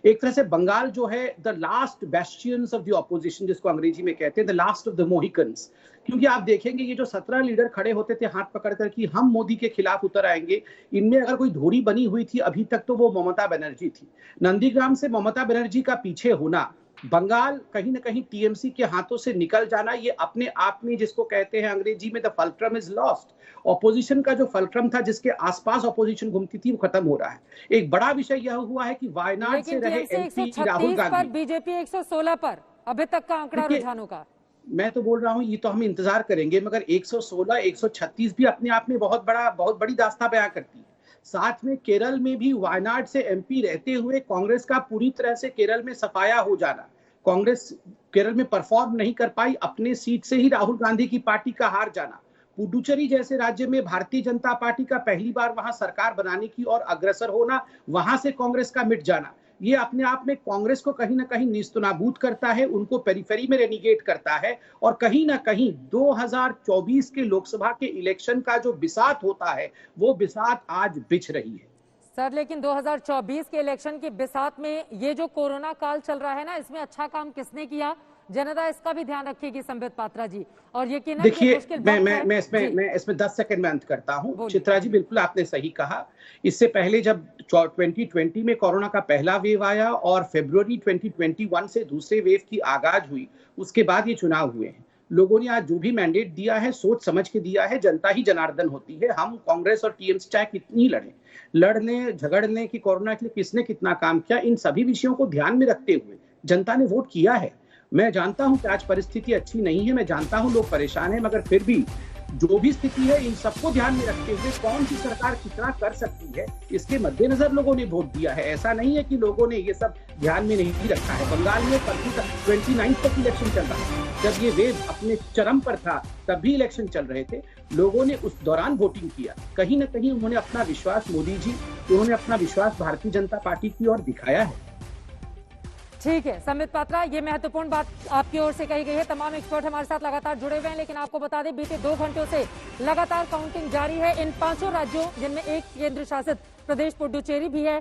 एक तरह से बंगाल जो है the last bastions of the opposition, जिसको अंग्रेजी में कहते हैं, द लास्ट ऑफ द मोहिकन्स। क्योंकि आप देखेंगे ये जो 17 लीडर खड़े होते थे हाथ पकड़कर कि हम मोदी के खिलाफ उतर आएंगे, इनमें अगर कोई धुरी बनी हुई थी अभी तक तो वो ममता बनर्जी थी। नंदीग्राम से ममता बनर्जी का पीछे होना, बंगाल कहीं ना कहीं टीएमसी के हाथों से निकल जाना, ये अपने आप में, जिसको कहते हैं अंग्रेजी में the fulcrum is lost. Opposition का जो फल्क्रम था, जिसके आसपास ऑपोजिशन घूमती थी, वो खत्म हो रहा है। एक बड़ा विषय यह हुआ है कि वायनाड से रहे एमपी राहुल गांधी, बीजेपी 116 पर अभी तक का आंकड़ा रुझानों का। मैं तो बोल रहा हूं ये तो हम इंतजार करेंगे, मगर 116 136 भी अपने आप में बहुत बड़ी दास्तां बयां करती है। साथ में केरल में भी वायनाड से एमपी रहते हुए कांग्रेस का पूरी तरह से केरल में सफाया हो जाना, कांग्रेस केरल में परफॉर्म नहीं कर पाई, अपने सीट से ही राहुल गांधी की पार्टी का हार जाना, पुडुचेरी जैसे राज्य में भारतीय जनता पार्टी का पहली बार वहां सरकार बनाने की और अग्रसर होना, वहां से कांग्रेस का मिट जाना, ये अपने आप में कांग्रेस को कहीं ना कहीं निस्तनाबूद करता है, उनको पेरिफेरी में रेनिगेट करता है। और कहीं ना कहीं 2024 के लोकसभा के इलेक्शन का जो बिसात होता है वो बिसात आज बिछ रही है। सर, लेकिन 2024 के इलेक्शन के बिसात में ये जो कोरोना काल चल रहा है ना, इसमें अच्छा काम किसने किया, जनता इसका भी ध्यान रखेगी संबित पात्रा जी। और यकीनन देखिए, मैं इसमें 10 सेकंड में अंत करता हूं। चित्रा जी, बिल्कुल आपने सही कहा। इससे पहले जब 2020 में कोरोना का पहला वेव आया और फरवरी 2021 से दूसरे वेव की आगाज हुई, उसके बाद ये चुनाव हुए हैं। लोगों ने आज जो भी मैंडेट दिया है सोच समझ के दिया है। जनता ही जनार्दन होती है। हम कांग्रेस और टीएमसी चाहे कितनी लड़ने झगड़ने की कोरोना के लिए किसने कितना काम किया, इन सभी विषयों को ध्यान में रखते हुए जनता ने वोट किया है। मैं जानता हूं कि आज परिस्थिति अच्छी नहीं है, मैं जानता हूं लोग परेशान हैं, मगर फिर भी जो भी स्थिति है इन सबको ध्यान में रखते हुए कौन सी सरकार कितना कर सकती है, इसके मद्देनजर लोगों ने वोट दिया है। ऐसा नहीं है कि लोगों ने ये सब ध्यान में नहीं रखा है। बंगाल में 29 तक इलेक्शन चल रहा है, जब ये वेव अपने चरम पर था तब भी इलेक्शन चल रहे थे। लोगों ने उस दौरान वोटिंग किया। कहीं ना कहीं उन्होंने अपना विश्वास, मोदी जी उन्होंने अपना विश्वास भारतीय जनता पार्टी की ओर दिखाया है। ठीक है संबित पात्रा, ये महत्वपूर्ण बात आपकी ओर से कही गई है। तमाम एक्सपर्ट हमारे साथ लगातार जुड़े हुए हैं, लेकिन आपको बता दें बीते 2 घंटों से लगातार काउंटिंग जारी है इन 5 राज्यों जिनमें एक केंद्र शासित प्रदेश पुडुचेरी भी है।